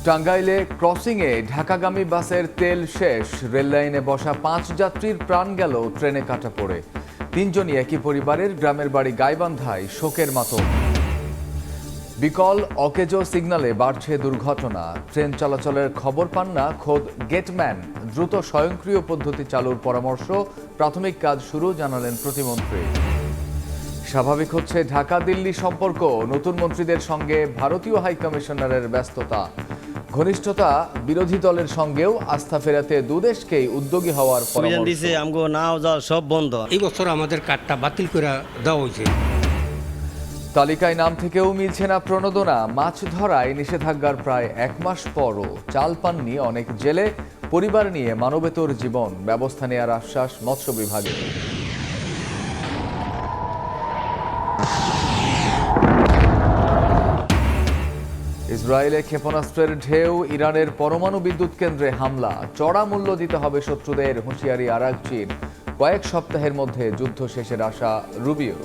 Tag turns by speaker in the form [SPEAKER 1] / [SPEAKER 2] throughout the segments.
[SPEAKER 1] টাঙ্গাইলে ক্রসিংয়ে ঢাকাগামী বাসের তেল শেষ, রেললাইনে বসা 5 যাত্রীর প্রাণ গেল ট্রেনে কাটা পড়ে। 3 জনই একই পরিবারের, গ্রামের বাড়ি গাইবান্ধায়, শোকের মাতম। বিকল অকেজো সিগন্যালে বাড়ছে দুর্ঘটনা, ট্রেন চলাচলের খবর পান না খোদ গেটম্যান। দ্রুত স্বয়ংক্রিয় পদ্ধতি চালুর পরামর্শ, প্রাথমিক কাজ শুরু জানালেন প্রতিমন্ত্রী। স্বাভাবিক হচ্ছে ঢাকা দিল্লি সম্পর্ক, নতুন মন্ত্রীদের সঙ্গে ভারতীয় হাইকমিশনারের ব্যস্ততা। ঘনিষ্ঠতা বিরোধী দলের সঙ্গেও আস্থা ফেরাতে দুদেশকেই উদ্যোগী হওয়ার পরামর্শ।
[SPEAKER 2] সব বন্ধ।
[SPEAKER 3] এই বছর আমাদের কার্ডটা বাতিল করে দেওয়া হয়েছে।
[SPEAKER 1] তালিকায় নাম থেকেও মিলছে না প্রণোদনা। মাছ ধরায় নিষেধাজ্ঞার প্রায় 1 মাস পরও চাল পাননি অনেক জেলে। পরিবার নিয়ে মানবেতর জীবন, ব্যবস্থা নেওয়ার আশ্বাস মৎস্য বিভাগের। ইসরায়েলে ক্ষেপণাস্ত্রের ঢেউ, ইরানের পরমাণু বিদ্যুৎ কেন্দ্রে হামলা। চড়া মূল্য দিতে হবে শত্রুদের, হুঁশিয়ারি আরাকচির। কয়েক সপ্তাহের মধ্যে যুদ্ধ শেষের আশা রুবিও।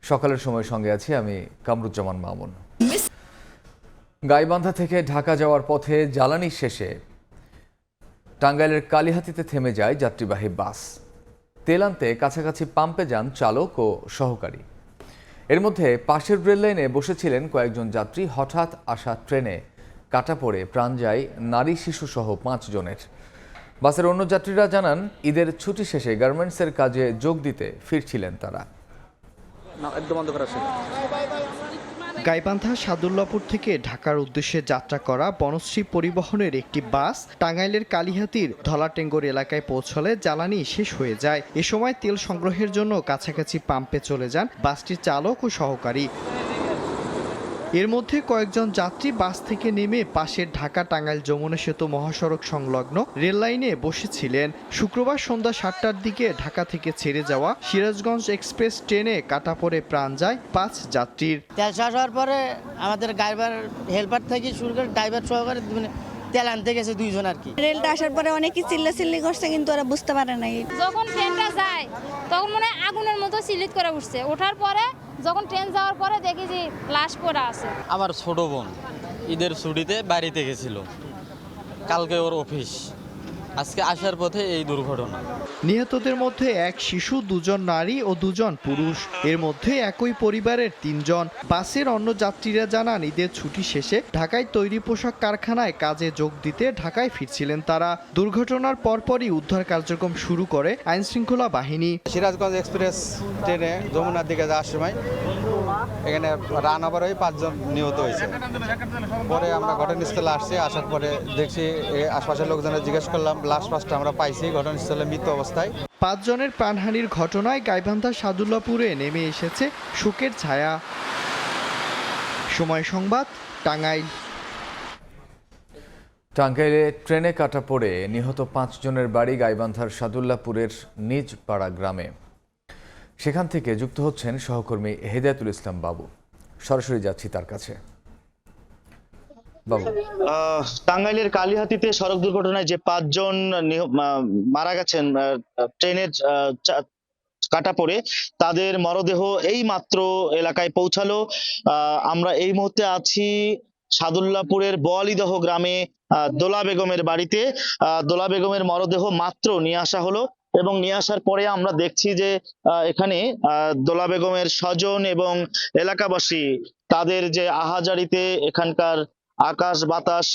[SPEAKER 1] সকালের সময় সঙ্গে আছি আমি কামরুজ্জামান মামুন। গাইবান্ধা থেকে ঢাকা যাওয়ার পথে জ্বালানি শেষে টাঙ্গাইলের কালিহাতীতে থেমে যায় যাত্রীবাহী বাস। তেল আনতে কাছাকাছি পাম্পে যান চালক ও সহকারী। এর মধ্যে পাশের রেললাইনে বসেছিলেন কয়েকজন যাত্রী। হঠাৎ আসা ট্রেনে কাটা পড়ে প্রাণ যায় নারী শিশু সহ 5 জনের। বাসের অন্য যাত্রীরা জানান, ঈদের ছুটি শেষে গার্মেন্টসের কাজে যোগ দিতে ফিরছিলেন তারা।
[SPEAKER 4] গাইবান্ধা সাদুল্লাপুর থেকে ঢাকার উদ্দেশ্যে যাত্রা করা বনশ্রী পরিবহনের একটি বাস টাঙ্গাইলের কালিহাতীর ধলাটেঙ্গর এলাকায় পৌঁছলে জ্বালানি শেষ হয়ে যায়। এ সময় তেল সংগ্রহের জন্য কাছাকাছি পাম্পে চলে যান বাসটির চালক ও সহকারী। এর মধ্যে কয়েকজন যাত্রী বাস থেকে নেমে পাশের ঢাকা টাঙ্গাইল যমুনা সেতু মহাসড়ক সংলগ্ন রেল লাইনে বসেছিলেন। শুক্রবার সন্ধ্যা 7টার দিকে ঢাকা থেকে ছেড়ে যাওয়া সিরাজগঞ্জ এক্সপ্রেস ট্রেনে কাটা পড়ে প্রাণ যায় 5 যাত্রীর।
[SPEAKER 2] তেল শেষ হওয়ার পরে আমাদের ড্রাইভার হেল্পার থেকে শুরু করে ড্রাইভার সহকারে তেল আনতে গেছে 2 জন আর কি।
[SPEAKER 5] রেলটা আসার পরে অনেকই চিল্লাচিল্লি করছে, কিন্তু ওরা বুঝতে পারে নাই।
[SPEAKER 6] যখন ট্রেনটা যায় তখন মনে হয় আগুনের মতো সিলিট করে উঠছে। ওঠার পরে যখন ট্রেন যাওয়ার পরে দেখি যে লাশ পড়ে আছে।
[SPEAKER 7] আমার ছোট বোন ঈদের ছুটিতে বাড়িতে গেছিল, কালকে ওর অফিস, আজকে আসার পথে এই দুর্ঘটনা।
[SPEAKER 4] নিহতদের মধ্যে 1 শিশু, 2 জন নারী ও 2 জন পুরুষ। এর মধ্যে একই পরিবারের 3 জন। বাসের অন্য যাত্রীরা জানান, ঈদের ছুটি শেষে ঢাকায় তৈরি পোশাক কারখানায় কাজে যোগ দিতে ঢাকায় ফিরছিলেন তারা। দুর্ঘটনার পরপরই উদ্ধার কার্যক্রম শুরু করে আইনশৃঙ্খলা বাহিনী।
[SPEAKER 8] সিরাজগঞ্জ এক্সপ্রেস ট্রেনে যমুনার দিকে যাওয়ার সময় এখানে রান ওভার হয়ে 5 জন নিহত হয়েছে। পরে আমরা ঘটনাস্থলে আসছি, আসার পরে দেখছি আশপাশের লোকজনের জিজ্ঞেস করলাম, লাস্ট ফার্স্টে আমরা পাইছি ঘটনাস্থলে মৃত অবস্থায়।
[SPEAKER 4] 5 জনের প্রাণহানির ঘটনায় গাইবান্ধা সাদুল্লাপুরে নেমে এসেছে শোকের ছায়া। সময় সংবাদ, টাঙ্গাইল।
[SPEAKER 1] টাঙ্গাইলে ট্রেনে কাটা পড়ে নিহত 5 জনের বাড়ি গাইবান্ধার সাদুল্লাপুরের নিজ পাড়া গ্রামে। সেখান থেকে যুক্ত হচ্ছেন সহকর্মী হেদায়েতুল ইসলাম বাবু। সরাসরি যাচ্ছি তার কাছে। বাবু,
[SPEAKER 9] টাঙ্গাইলের কালিহাতীতে সড়ক দুর্ঘটনায় যে 5 জন মারা গেছেন ট্রেনের কাটা পড়ে, তাদের মরদেহ এই মাত্র এলাকায় পৌঁছালো। আমরা এই মুহূর্তে আছি সাদুল্লাপুরের বোয়ালিদহ গ্রামে দোলা বেগমের বাড়িতে। দোলা বেগমের মরদেহ মাত্র নিয়ে আসা হলো এবং নিয়ে আসার পরে আমরা দেখছি যে এখানে দোলা বেগমের স্বজন এবং এলাকাবাসী তাদের যে আহাজারিতে এখানকার আকাশ বাতাস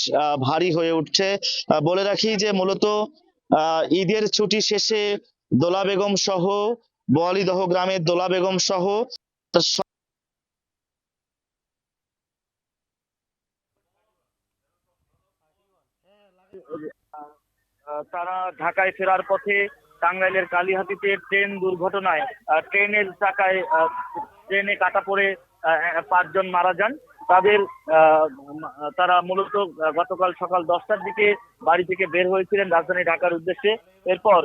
[SPEAKER 9] ভারী হয়ে উঠছে। বলে রাখি যে মূলত ঈদের ছুটি শেষে দোলা বেগম সহ বোয়ালিদহ গ্রামের দোলা বেগম সহ তারা ঢাকায় ফেরার পথে টাঙ্গাইলের কালিহাতীতে ট্রেন দুর্ঘটনায় ট্রেনের চাকায় ট্রেনে কাটা পড়ে 5 জন মারা যান। তারা মূলত গতকাল সকাল 10টার দিকে বাড়ি থেকে বের হয়েছিলেন রাজধানী ঢাকার উদ্দেশ্যে। এরপর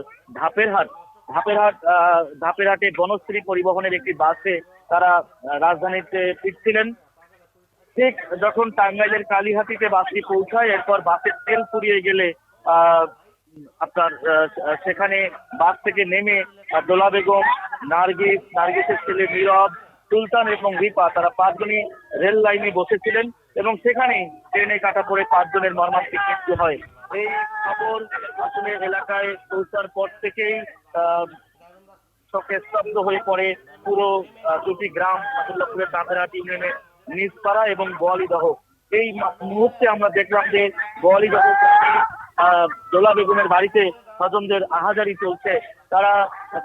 [SPEAKER 9] ধাপেরহাটে বনশ্রী পরিবহনের একটি বাসে তারা রাজধানীতে ফিরছিলেন। ঠিক যখন টাঙ্গাইলের কালিহাতীতে বাসটি পৌঁছায়, এরপর বাসের তেল ফুরিয়ে গেলে আপনার সেখানে বাস থেকে নেমে দোলা বেগম, নার্গিসের ছেলে নীরব, সুলতান এবং রিপা তারা 5 জনই রেল লাইনে বসেছিলেন এবং সেখানে ট্রেনে কাটা পড়ে 5 জনের মর্মান্তিক মৃত্যু হয়। এই খবর আসলে এলাকায় পৌঁছার পর থেকেই শোকে স্তব্ধ হয়ে পড়ে পুরো দুটি গ্রাম আতুল্লাপুরের দাঁতেরহাট ইউনিয়নের নিজপাড়া এবং বোয়ালিদহ। এই মুহূর্তে আমরা দেখলাম যে বোয়ালিদহ দোলা বেগমের বাড়িতে স্বজনদের আহাজারি চলছে। তারা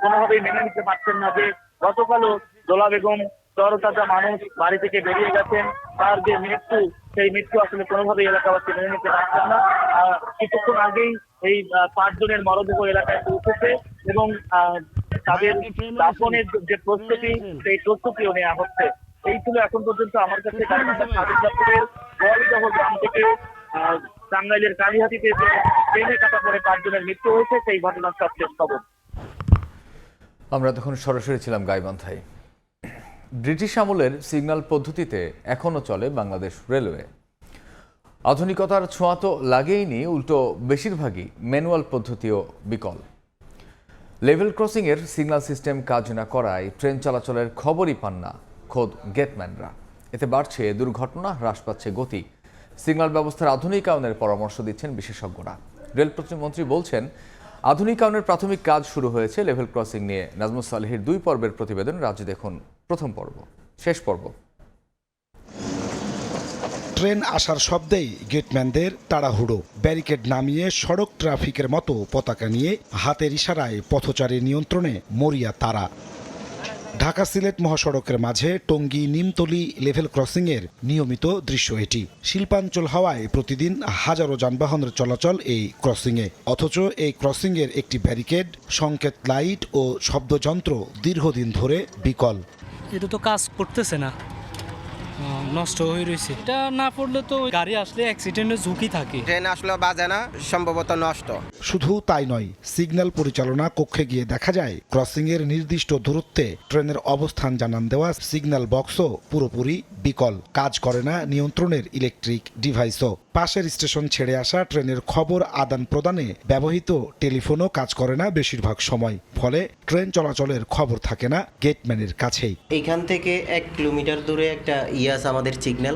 [SPEAKER 9] কোনোভাবেই মেনে নিতে পারছেন না যে গতকালও দোলা বেগম তরতাজা মানুষ বাড়ি থেকে বেরিয়ে গেছেন, তার যে মৃত্যু সেই মৃত্যু আসলে কোনোভাবেই এলাকাবাসী মেনে নিতে পারছেন না। কিছুক্ষণ আগেই এই 5 জনের মরদেহ এলাকায় পৌঁছেছে এবং তাদের দাফনের যে প্রস্তুতি সেই প্রস্তুতিও নেওয়া হচ্ছে। এই ছিল এখন পর্যন্ত আমার কাছে আতুল্লাপুরের বোয়ালিদহ গ্রাম থেকে টাঙ্গাইলের কালিহাতীতে যে ট্রেনে কাটা পড়ে 5 জনের মৃত্যু হয়েছে সেই ঘটনার সবশেষ খবর।
[SPEAKER 1] আমরা তখন সরাসরি ছিলাম গাইবান্ধায়। ব্রিটিশ আমলের সিগন্যাল পদ্ধতিতে এখনও চলে বাংলাদেশ রেলওয়ে। আধুনিকতার ছোঁয়া তো লাগেইনি, উল্টো বেশিরভাগই ম্যানুয়াল পদ্ধতিও বিকল। লেভেল ক্রসিংয়ের সিগন্যাল সিস্টেম কাজ না করায় ট্রেন চলাচলের খবরই পান না খোদ গেটম্যানরা। এতে বাড়ছে দুর্ঘটনা, হ্রাস পাচ্ছে গতি। সিগন্যাল ব্যবস্থার আধুনিকায়নের পরামর্শ দিচ্ছেন বিশেষজ্ঞরা। রেল প্রতিমন্ত্রী বলছেন, আধুনিকায়নের প্রাথমিক কাজ শুরু হয়েছে। লেভেল ক্রসিং নিয়ে নাজমুস সালেহীর 2 পর্বের প্রতিবেদন। রাজ্যে দেখুন প্রথম পর্ব, শেষ পর্ব।
[SPEAKER 10] ট্রেন আসার শব্দেই গেটম্যানদের তাড়াহুড়ো, ব্যারিকেড নামিয়ে সড়ক ট্রাফিকের মতো পতাকা নিয়ে হাতের ইশারায় পথচারী নিয়ন্ত্রণে মরিয়া তারা। ঢাকা সিলেট মহাসড়কের মাঝে টঙ্গী নিমতলী লেভেল ক্রসিংয়ের নিয়মিত দৃশ্য এটি। শিল্পাঞ্চল হওয়ায় প্রতিদিন হাজারো যানবাহনের চলাচল এই ক্রসিংয়ে, অথচ এই ক্রসিংয়ের একটি ব্যারিকেড, সংকেত লাইট ও শব্দযন্ত্র দীর্ঘদিন ধরে বিকল।
[SPEAKER 11] এটা তো কাজ করতেছে না, নষ্ট হয়ে রয়েছে। এটা না পড়লে তো গাড়ি আসলে অ্যাক্সিডেন্টের ঝুঁকি থাকে।
[SPEAKER 12] ট্রেন আসলে বাজে না, সম্ভবত নষ্ট।
[SPEAKER 10] শুধু তাই নয়, সিগন্যাল পরিচালনা কক্ষে গিয়ে দেখা যায় ক্রসিং এর নির্দিষ্ট দূরত্বে ট্রেনের অবস্থান জানান দেওয়া সিগন্যাল বক্সও পুরোপুরি বিকল। কাজ করে না নিয়ন্ত্রণের ইলেকট্রিক ডিভাইসও। পাশের স্টেশন ছেড়ে আসা ট্রেনের খবর আদান প্রদানে ব্যবহৃত টেলিফোনও কাজ করে না বেশিরভাগ সময়। ফলে ট্রেন চলাচলের খবর থাকে না গেটম্যানের কাছেই।
[SPEAKER 13] এখান থেকে 1 কিলোমিটার দূরে একটা ইয়াস আমাদের সিগন্যাল,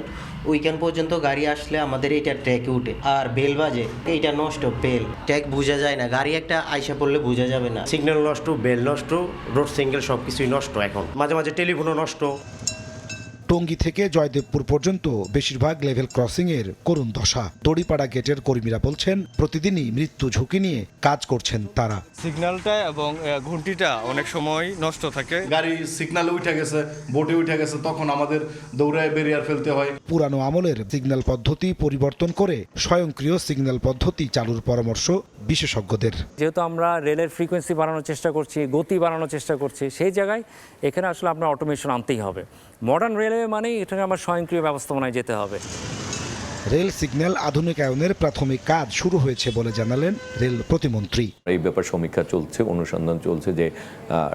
[SPEAKER 13] ওইখান পর্যন্ত গাড়ি আসলে আমাদের এটা ট্র্যাকে উঠে আর বেল বাজে, এইটা নষ্ট বেল ট্র্যাক বোঝা যায় না, গাড়ি একটা আইসা পড়লে বোঝা যাবে না।
[SPEAKER 14] সিগন্যাল নষ্ট, বেল নষ্ট, রোড সিঙ্গেল সবকিছুই নষ্ট। এখন মাঝে মাঝে টেলিফোনও নষ্ট।
[SPEAKER 10] টঙ্গী থেকে জয়দেবপুর পর্যন্ত বেশিরভাগ লেভেল ক্রসিং এর করুণ দশা। দড়িপাড়া গেটের কর্মীরা বলছেন, প্রতিদিনই মৃত্যু ঝুঁকি নিয়ে কাজ করছেন তারা।
[SPEAKER 15] সিগন্যালটা এবং ঘন্টিটা অনেক সময় নষ্ট থাকে।
[SPEAKER 16] গাড়ি সিগন্যালে উঠে গেছে, বোটে উঠে গেছে, তখন আমাদের দৌড়ায় ব্যারিয়ার ফেলতে হয়।
[SPEAKER 10] পুরানো আমলের সিগন্যাল পদ্ধতি পরিবর্তন করে স্বয়ংক্রিয় সিগন্যাল পদ্ধতি চালুর পরামর্শ বিশেষজ্ঞদের।
[SPEAKER 17] যেহেতু আমরা রেলের ফ্রিকোয়েন্সি বাড়ানোর চেষ্টা করছি, গতি বাড়ানোর চেষ্টা করছি, সেই জায়গায় এখানে আসলে আপনার অটোমেশন আনতেই হবে। মডার্ন রেলওয়ে মানেই এটাকে আমার স্বয়ংক্রিয় ব্যবস্থাপনায় যেতে হবে।
[SPEAKER 10] রেল সিগন্যাল আধুনিকায়নের প্রাথমিক কাজ শুরু হয়েছে বলে জানালেন রেল প্রতিমন্ত্রী।
[SPEAKER 18] এই ব্যাপার সমীক্ষা চলছে, অনুসন্ধান চলছে যে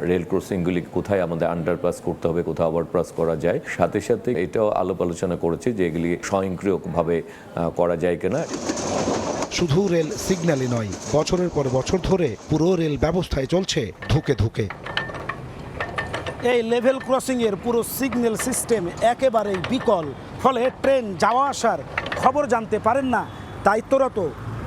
[SPEAKER 18] রেল ক্রসিংগুলি কোথায় আমাদের আন্ডারপাস করতে হবে, কোথাও ওভারপাস করা যায়। সাথে সাথে এটাও আলাপ আলোচনা করেছে যে এগুলি স্বয়ংক্রিয়ভাবে করা যায় কিনা।
[SPEAKER 10] শুধু রেল সিগন্যালই নয়, বছরের পর বছর ধরে পুরো রেল ব্যবস্থায় চলছে ধুকে ধুকে।
[SPEAKER 19] এই লেভেল ক্রসিংয়ের পুরো সিগন্যাল সিস্টেম একেবারেই বিকল। ফলে ট্রেন যাওয়া আসার খবর জানতে পারেন না দায়িত্বরত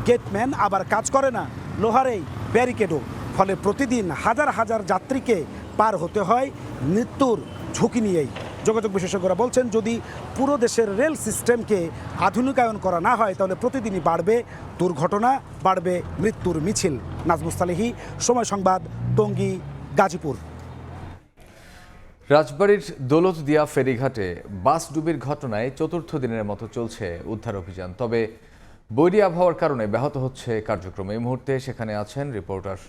[SPEAKER 19] গেটম্যান, আবার কাজ করে না লোহার এই ব্যারিকেডও। ফলে প্রতিদিন হাজার হাজার যাত্রীকে পার হতে হয় মৃত্যুর ঝুঁকি নিয়েই। যোগাযোগ বিশেষজ্ঞরা বলছেন, যদি পুরো দেশের রেল সিস্টেমকে আধুনিকায়ন করা না হয় তাহলে প্রতিদিনই বাড়বে দুর্ঘটনা, বাড়বে মৃত্যুর মিছিল। নাজমুস সালেহী, সময় সংবাদ, টঙ্গী, গাজীপুর।
[SPEAKER 1] রাজবাড়ীর দৌলতদিয়া ফেরিঘাটে বাস ডুবির ঘটনায় 4র্থ দিনের মতো চলছে উদ্ধার অভিযান। তবে বৈরী আবহাওয়ার কারণে ব্যাহত হচ্ছে কার্যক্রম। এই মুহূর্তে সেখানে আছেন রিপোর্টার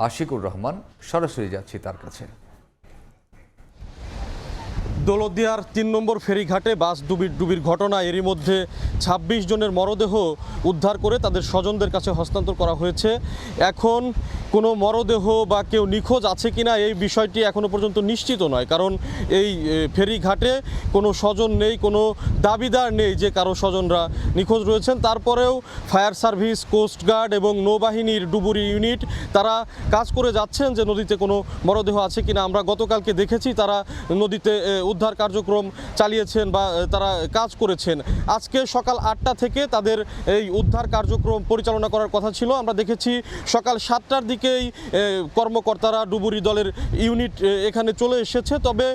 [SPEAKER 1] আশিকুর রহমান, সরাসরি যাচ্ছি তার কাছে।
[SPEAKER 15] দৌলতদিয়ার 3 নম্বর ফেরিঘাটে বাস ডুবির ঘটনা, এরই মধ্যে 26 জনের মরদেহ উদ্ধার করে তাদের স্বজনদের কাছে হস্তান্তর করা হয়েছে। এখন কোনো মরদেহ বা কেউ নিখোঁজ আছে কিনা এই বিষয়টি এখনও পর্যন্ত নিশ্চিত নয়, কারণ এই ফেরিঘাটে কোনো স্বজন নেই, কোনো দাবিদার নেই যে কারো স্বজনরা নিখোঁজ রয়েছেন। তারপরেও ফায়ার সার্ভিস, কোস্টগার্ড এবং নৌবাহিনীর ডুবুরি ইউনিট তারা কাজ করে যাচ্ছেন যে নদীতে কোনো মরদেহ আছে কিনা। আমরা গতকালকে দেখেছি তারা নদীতে উদ্ধার কার্যক্রম চালিয়েছেন বা তারা কাজ করেছেন। আজকে সকাল 8টা থেকে তাদের এই উদ্ধার কার্যক্রম পরিচালনা করার কথা ছিল। আমরা দেখেছি সকাল 7টার দিকেই কর্মকর্তারা ডুবুরি দলের ইউনিট এখানে চলে এসেছে। তবে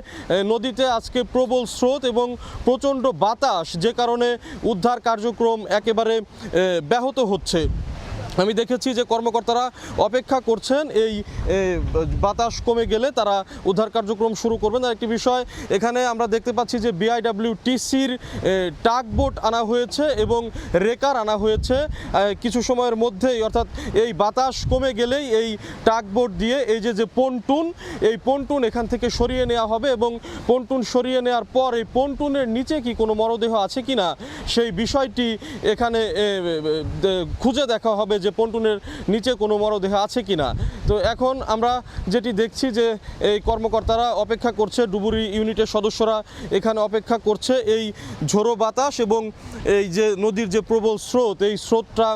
[SPEAKER 15] নদীতে আজকে প্রবল স্রোত এবং প্রচণ্ড বাতাস, যে কারণে উদ্ধার কার্যক্রম একেবারে ব্যাহত হচ্ছে। আমি দেখেছি যে কর্মকর্তারা অপেক্ষা করছেন এই বাতাস কমে গেলে তারা উদ্ধার কার্যক্রম শুরু করবেন। আর একটি বিষয়, এখানে আমরা দেখতে পাচ্ছি যে BIWTCর টাগ বোট আনা হয়েছে এবং রেকার আনা হয়েছে কিছু সময়ের মধ্যেই, অর্থাৎ এই বাতাস কমে গেলেই এই টাগ বোট দিয়ে এই যে পন্টুন, এই পন্টুন এখান থেকে সরিয়ে নেওয়া হবে এবং পন্টুন সরিয়ে নেওয়ার পর এই পন্টুনের নিচে কি কোনো মরদেহ আছে কিনা সেই বিষয়টি এখানে খুঁজে দেখা হবে যে পন্টুনের নিচে কোনো মরদেহ আছে কিনা। তো এখন আমরা যেটি দেখছি যে এই কর্মকর্তারা অপেক্ষা করছে, ডুবুরি ইউনিটের সদস্যরা এখানে অপেক্ষা করছে এই ঝোড়ো বাতাস এবং এই যে নদীর যে প্রবল স্রোত, এই স্রোতটা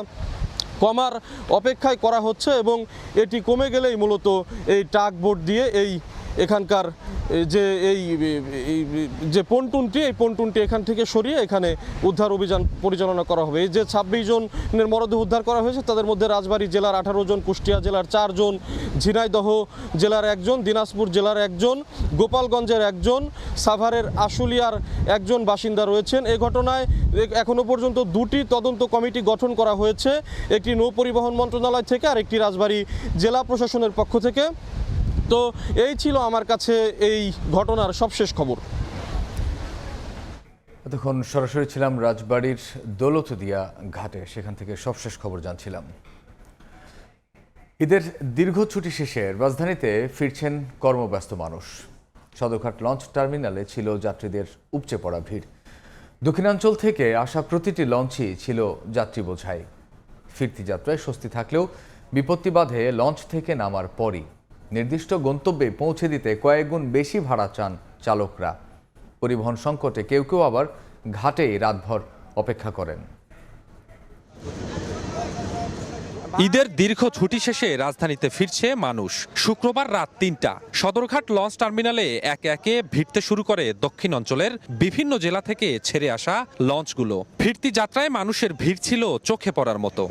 [SPEAKER 15] কমার অপেক্ষায় করা হচ্ছে এবং এটি কমে গেলেই মূলত এই টাগ বোট দিয়ে এই এখানকার যে পন্টুনটি, এই পন্টুনটি এখান থেকে সরিয়ে এখানে উদ্ধার অভিযান পরিচালনা করা হবে। এই যে 26 জনের মরদেহ উদ্ধার করা হয়েছে তাদের মধ্যে রাজবাড়ী জেলার 18 জন, কুষ্টিয়া জেলার 4 জন, ঝিনাইদহ জেলার 1 জন, দিনাজপুর জেলার 1 জন, গোপালগঞ্জের 1 জন, সাভারের আশুলিয়ার 1 জন বাসিন্দা রয়েছেন। এই ঘটনায় এখনো পর্যন্ত 2টি তদন্ত কমিটি গঠন করা হয়েছে, একটি নৌ পরিবহন মন্ত্রণালয় থেকে আর একটি রাজবাড়ী জেলা প্রশাসনের পক্ষ থেকে। তো এই ছিল আমার কাছে এই ঘটনার সবশেষ খবর।
[SPEAKER 1] এতক্ষণ সরাসরি ছিলাম রাজবাড়ির দৌলতদিয়া ঘাটে, সেখান থেকে সবশেষ খবর জানছিলাম। ঈদের দীর্ঘ ছুটি শেষে রাজধানীতে ফিরছেন কর্মব্যস্ত মানুষ। সদরঘাট লঞ্চ টার্মিনালে ছিল যাত্রীদের উপচে পড়া ভিড়। দক্ষিণাঞ্চল থেকে আসা প্রতিটি লঞ্চই ছিল যাত্রী বোঝাই। ফিরতি যাত্রায় স্বস্তি থাকলেও বিপত্তি বাধে লঞ্চ থেকে নামার পরই। নির্দিষ্ট গন্তব্যে পৌঁছে দিতে কয়েক গুণ বেশি ভাড়া চান চালকরা। পরিবহন সংকটে কেউ কেউ আবার ঘাটেই রাতভর অপেক্ষা করেন।
[SPEAKER 20] ঈদের দীর্ঘ ছুটি শেষে রাজধানীতে ফিরছে মানুষ। শুক্রবার রাত 3টা সদরঘাট লঞ্চ টার্মিনালে একে একে ভিড়তে শুরু করে দক্ষিণ অঞ্চলের বিভিন্ন জেলা থেকে ছেড়ে আসা লঞ্চগুলো। ফিরতি যাত্রায় মানুষের ভিড় ছিল চোখে পড়ার মতো।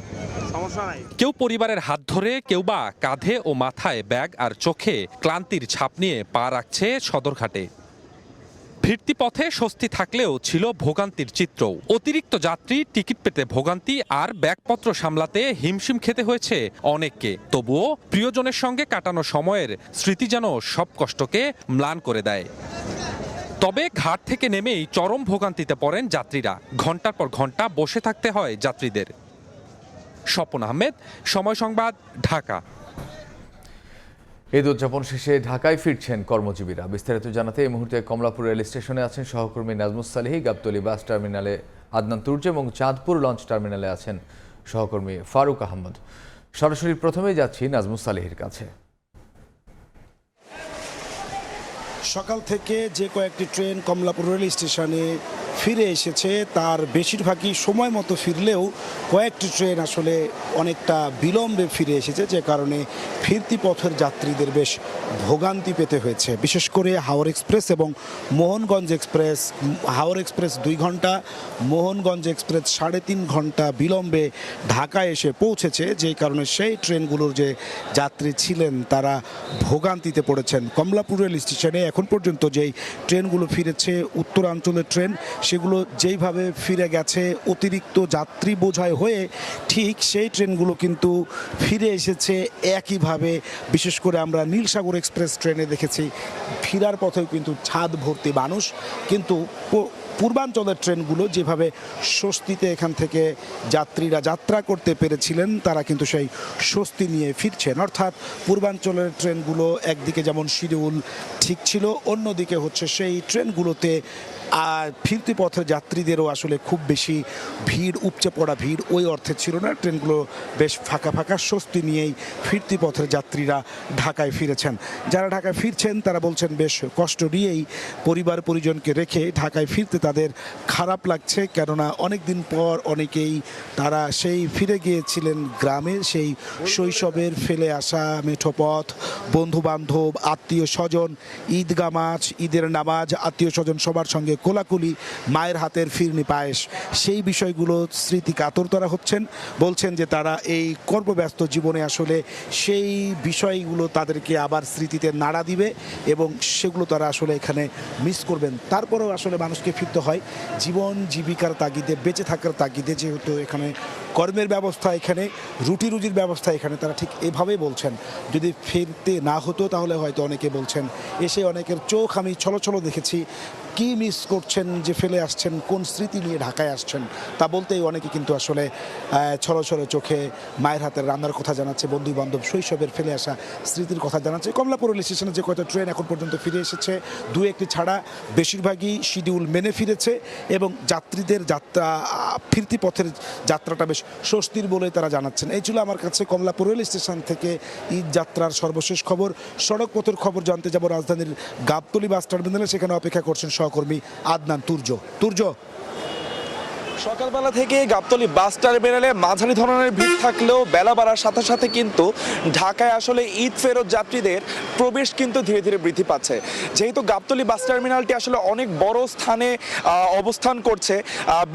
[SPEAKER 20] কেউ পরিবারের হাত ধরে, কেউ বা কাঁধে ও মাথায় ব্যাগ আর চোখে ক্লান্তির ছাপ নিয়ে পা রাখছে সদরঘাটে। ফিরতি পথে স্বস্তি থাকলেও ছিল ভোগান্তির চিত্র। অতিরিক্ত যাত্রী, টিকিট পেতে ভোগান্তি আর ব্যাগপত্র সামলাতে হিমশিম খেতে হয়েছে অনেককে। তবুও প্রিয়জনের সঙ্গে কাটানো সময়ের স্মৃতি যেন সব কষ্টকে ম্লান করে দেয়। তবে ঘাট থেকে নেমেই চরম ভোগান্তিতে পড়েন যাত্রীরা। ঘন্টার পর ঘন্টা বসে থাকতে হয় যাত্রীদের। স্বপন আহমেদ, সময় সংবাদ, ঢাকা।
[SPEAKER 1] ঈদ উদযাপন শেষে ঢাকায় ফিরছেন কর্মজীবীরা। বিস্তারিত জানাতে এই মুহূর্তে কমলাপুর রেল স্টেশনে আছেন সহকর্মী নাজমুস সালেহী, গাবতলী বাস টার্মিনালে আদনান তুর্য এবং চাঁদপুর লঞ্চ টার্মিনালে আছেন সহকর্মী ফারুক আহমদ। সরাসরি প্রথমেই যাচ্ছি নাজমুস সালেহীর কাছে।
[SPEAKER 19] সকাল থেকে যে কয়েকটি ট্রেন কমলাপুর রেল স্টেশনে ফিরে এসেছে তার বেশিরভাগই সময় মতো ফিরলেও কয়েকটি ট্রেন আসলে অনেকটা বিলম্বে ফিরে এসেছে, যে কারণে ফিরতি পথের যাত্রীদের বেশ ভোগান্তি পেতে হয়েছে। বিশেষ করে হাওড় এক্সপ্রেস এবং মোহনগঞ্জ এক্সপ্রেস। হাওড় এক্সপ্রেস 2 ঘন্টা, মোহনগঞ্জ এক্সপ্রেস 3.5 ঘন্টা বিলম্বে ঢাকায় এসে পৌঁছেছে, যেই কারণে সেই ট্রেনগুলোর যে যাত্রী ছিলেন তারা ভোগান্তিতে পড়েছেন। কমলাপুর রেল স্টেশনে এখন পর্যন্ত যেই ট্রেনগুলো ফিরেছে উত্তরাঞ্চলের ট্রেন, সেগুলো যেইভাবে ফিরে গেছে অতিরিক্ত যাত্রী বোঝাই হয়ে, ঠিক সেই ট্রেনগুলো কিন্তু ফিরে এসেছে একইভাবে। বিশেষ করে আমরা নীলসাগর এক্সপ্রেস ট্রেনে দেখেছি ফেরার পথেও কিন্তু ছাদ ভর্তি মানুষ। কিন্তু পূর্বাঞ্চলের ট্রেনগুলো যেভাবে স্বস্তিতে এখান থেকে যাত্রীরা যাত্রা করতে পেরেছিলেন, তারা কিন্তু সেই স্বস্তি নিয়ে ফিরছেন। অর্থাৎ পূর্বাঞ্চলের ট্রেনগুলো একদিকে যেমন শিডিউল ঠিক ছিল, অন্যদিকে হচ্ছে সেই ট্রেনগুলোতে আর ফিরতি পথের যাত্রীদেরও আসলে খুব বেশি ভিড়, উপচে পড়া ভিড় ওই অর্থে ছিল না। ট্রেনগুলো বেশ ফাঁকা ফাঁকা, স্বস্তি নিয়েই ফিরতি পথের যাত্রীরা ঢাকায় ফিরেছেন। যারা ঢাকায় ফিরছেন তারা বলছেন বেশ কষ্ট নিয়েই পরিবার পরিজনকে রেখে ঢাকায় ফিরতে
[SPEAKER 10] তাদের খারাপ লাগছে, কেননা অনেক দিন পর অনেকেই তারা সেই ফিরে গিয়েছিলেন গ্রামের সেই শৈশবের ফেলে আসা মেঠো পথ, বন্ধু বান্ধব, আত্মীয় স্বজন, ঈদগা মাছ, ঈদের নামাজ, আত্মীয় স্বজন সবার সঙ্গে কোলাকুলি, মায়ের হাতের ফিরনি পায়েস, সেই বিষয়গুলো স্মৃতি কাতর তারা হচ্ছেন। বলছেন যে তারা এই কর্মব্যস্ত জীবনে আসলে সেই বিষয়গুলো তাদেরকে আবার স্মৃতিতে নাড়া দিবে এবং সেগুলো তারা আসলে এখানে মিস করবেন। তারপরেও আসলে মানুষকে ফিরতে হয় জীবন জীবিকার তাগিদে, বেঁচে থাকার তাগিদে, যেহেতু এখানে কর্মের ব্যবস্থা, এখানে রুটি রুজির ব্যবস্থা, এখানে তারা ঠিক এভাবেই বলছেন। যদি ফিরতে না হতো তাহলে হয়তো অনেকে বলছেন, এসে অনেকের চোখ আমি ছলো ছলো দেখেছি, কি মিস করছেন যে ফেলে আসছেন, কোন স্মৃতি নিয়ে ঢাকায় আসছেন তা বলতেই অনেকে কিন্তু আসলে ছলো ছলো চোখে মায়ের হাতের রান্নার কথা জানাচ্ছে, বন্ধু বান্ধব শৈশবের ফেলে আসা স্মৃতির কথা জানাচ্ছে। কমলাপুর রেল স্টেশনে যে কয়টা ট্রেন এখন পর্যন্ত ফিরে এসেছে, দু একটি ছাড়া বেশিরভাগই শিডিউল মেনে ফিরেছে এবং যাত্রীদের যাত্রা ফিরতি পথের যাত্রাটা বেশ স্বস্তির বলে তারা জানাচ্ছেন। এই ছিল আমার কাছে কমলাপুর রেল স্টেশন থেকে ঈদ যাত্রার সর্বশেষ খবর। সড়ক পথের খবর জানতে যাব রাজধানীর গাবতলী বাস টার্মিনালে, সেখানে অপেক্ষা করছেন সহকর্মী আদনান তুর্য।
[SPEAKER 21] সকালবেলা থেকে গাবতলী বাস টার্মিনালে মাঝারি ধরনের ভিড় থাকলেও বেলা বাড়ার সাথে সাথে কিন্তু ঢাকায় আসলে ঈদ ফেরত যাত্রীদের প্রবেশ কিন্তু ধীরে ধীরে বৃদ্ধি পাচ্ছে। যেহেতু গাবতলী বাস টার্মিনালটি আসলে অনেক বড় স্থানে অবস্থান করছে,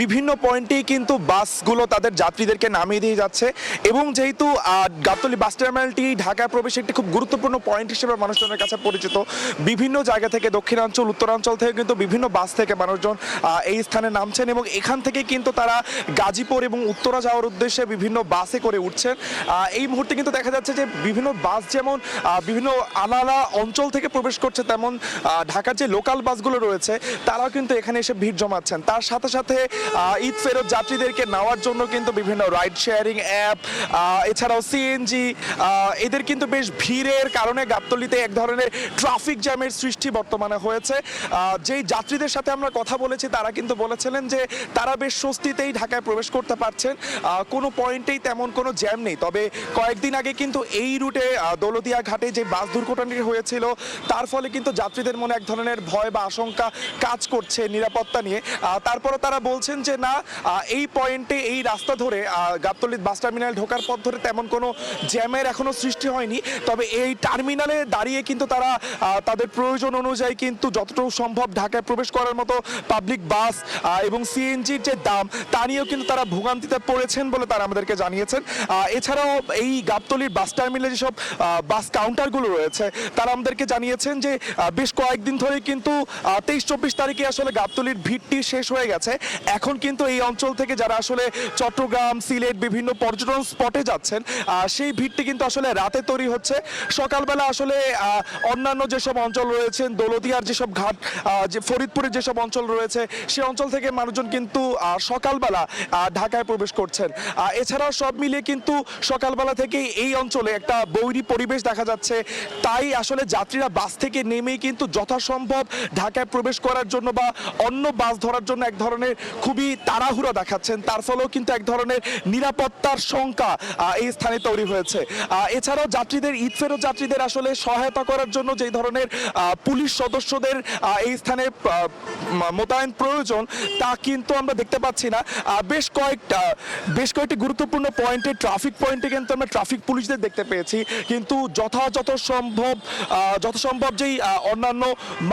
[SPEAKER 21] বিভিন্ন পয়েন্টেই কিন্তু বাসগুলো তাদের যাত্রীদেরকে নামিয়ে দিয়ে যাচ্ছে এবং যেহেতু গাবতলী বাস টার্মিনালটি ঢাকায় প্রবেশে একটি খুব গুরুত্বপূর্ণ পয়েন্ট হিসেবে মানুষজনের কাছে পরিচিত, বিভিন্ন জায়গা থেকে দক্ষিণাঞ্চল, উত্তরাঞ্চল থেকে কিন্তু বিভিন্ন বাস থেকে মানুষজন এই স্থানে নামছেন এবং এখান থেকে কিন্তু তারা গাজীপুর এবং উত্তরা যাওয়ার উদ্দেশ্যে বিভিন্ন বাসে করে উঠছেন। এই মুহূর্তে কিন্তু দেখা যাচ্ছে যে বিভিন্ন বাস যেমন বিভিন্ন আলাদা অঞ্চল থেকে প্রবেশ করছে, তেমন ঢাকার যে লোকাল বাসগুলো রয়েছে তারাও কিন্তু এখানে এসে ভিড় জমাচ্ছেন। তার সাথে সাথে ঈদ ফেরত যাত্রীদেরকে নেওয়ার জন্য কিন্তু বিভিন্ন রাইড শেয়ারিং অ্যাপ, এছাড়াও সিএনজি, এদের কিন্তু বেশ ভিড়ের কারণে গাবতলীতে এক ধরনের ট্রাফিক জ্যামের সৃষ্টি বর্তমানে হয়েছে। যেই যাত্রীদের সাথে আমরা কথা বলেছি তারা কিন্তু বলেছিলেন যে তারা বেশ স্বস্তিতেই ঢাকায় প্রবেশ করতে পারছেন, কোনো পয়েন্টেই তেমন কোনো জ্যাম নেই। তবে কয়েকদিন আগে কিন্তু এই রুটে দৌলতদিয়া ঘাটে যে বাস দুর্ঘটনাটি হয়েছিল তার ফলে কিন্তু যাত্রীদের মনে এক ধরনের ভয় বা আশঙ্কা কাজ করছে নিরাপত্তা নিয়ে। তারপরে তারা বলছেন যে না, এই পয়েন্টে এই রাস্তা ধরে গাবতলী বাস টার্মিনাল ঢোকার পথ ধরে তেমন কোনো জ্যামের এখনো সৃষ্টি হয়নি। তবে এই টার্মিনালে দাঁড়িয়ে কিন্তু তারা তাদের প্রয়োজন অনুযায়ী কিন্তু যতটুকু সম্ভব ঢাকায় প্রবেশ করার মতো পাবলিক বাস এবং সিএনজির যে দাম তা নিয়েও কিন্তু তারা ভোগান্তিতে পড়েছেন বলে তারা আমাদেরকে জানিয়েছেন। এছাড়াও এই গাবতলীর বাস টার্মিনালে যেসব বাস কাউন্টারগুলো রয়েছে তারা আমাদেরকে জানিয়েছেন যে বেশ কয়েকদিন ধরে কিন্তু 23-24 তারিখে আসলে গাবতলীর ভিড়টি শেষ হয়ে গেছে। এখন কিন্তু এই অঞ্চল থেকে যারা আসলে চট্টগ্রাম, সিলেট বিভিন্ন পর্যটন স্পটে যাচ্ছেন সেই ভিড়টি কিন্তু আসলে রাতে তৈরি হচ্ছে। সকালবেলা আসলে অন্যান্য যেসব অঞ্চল রয়েছেন, দৌলতদিয়ার যেসব ঘাট, যে ফরিদপুরের যেসব অঞ্চল রয়েছে সেই অঞ্চল থেকে মানুষজন কিন্তু সকালবেলা ঢাকায় প্রবেশ করছেন। এছাড়াও সব মিলিয়ে কিন্তু সকালবেলা থেকেই এই অঞ্চলে একটা বৈরী পরিবেশ দেখা যাচ্ছে। তাই আসলে যাত্রীরা বাস থেকে নেমেই কিন্তু যথাসম্ভব ঢাকায় প্রবেশ করার জন্য বা অন্য বাস ধরার জন্য এক ধরনের খুবই তাড়াহুড়া দেখাচ্ছেন। তার ফলেও কিন্তু এক ধরনের নিরাপত্তার শঙ্কা এই স্থানে তৈরি হয়েছে। এছাড়াও যাত্রীদের ঈদ ফেরত যাত্রীদের আসলে সহায়তা করার জন্য যে ধরনের পুলিশ সদস্যদের এই স্থানে মোতায়েন প্রয়োজন তা কিন্তু আমরা দেখতে পাচ্ছি না। বেশ কয়েকটি গুরুত্বপূর্ণ পয়েন্টে, ট্রাফিক পয়েন্টে কিন্তু আমরা ট্রাফিক পুলিশদের দেখতে পেয়েছি, কিন্তু যত সম্ভব যেই অন্যান্য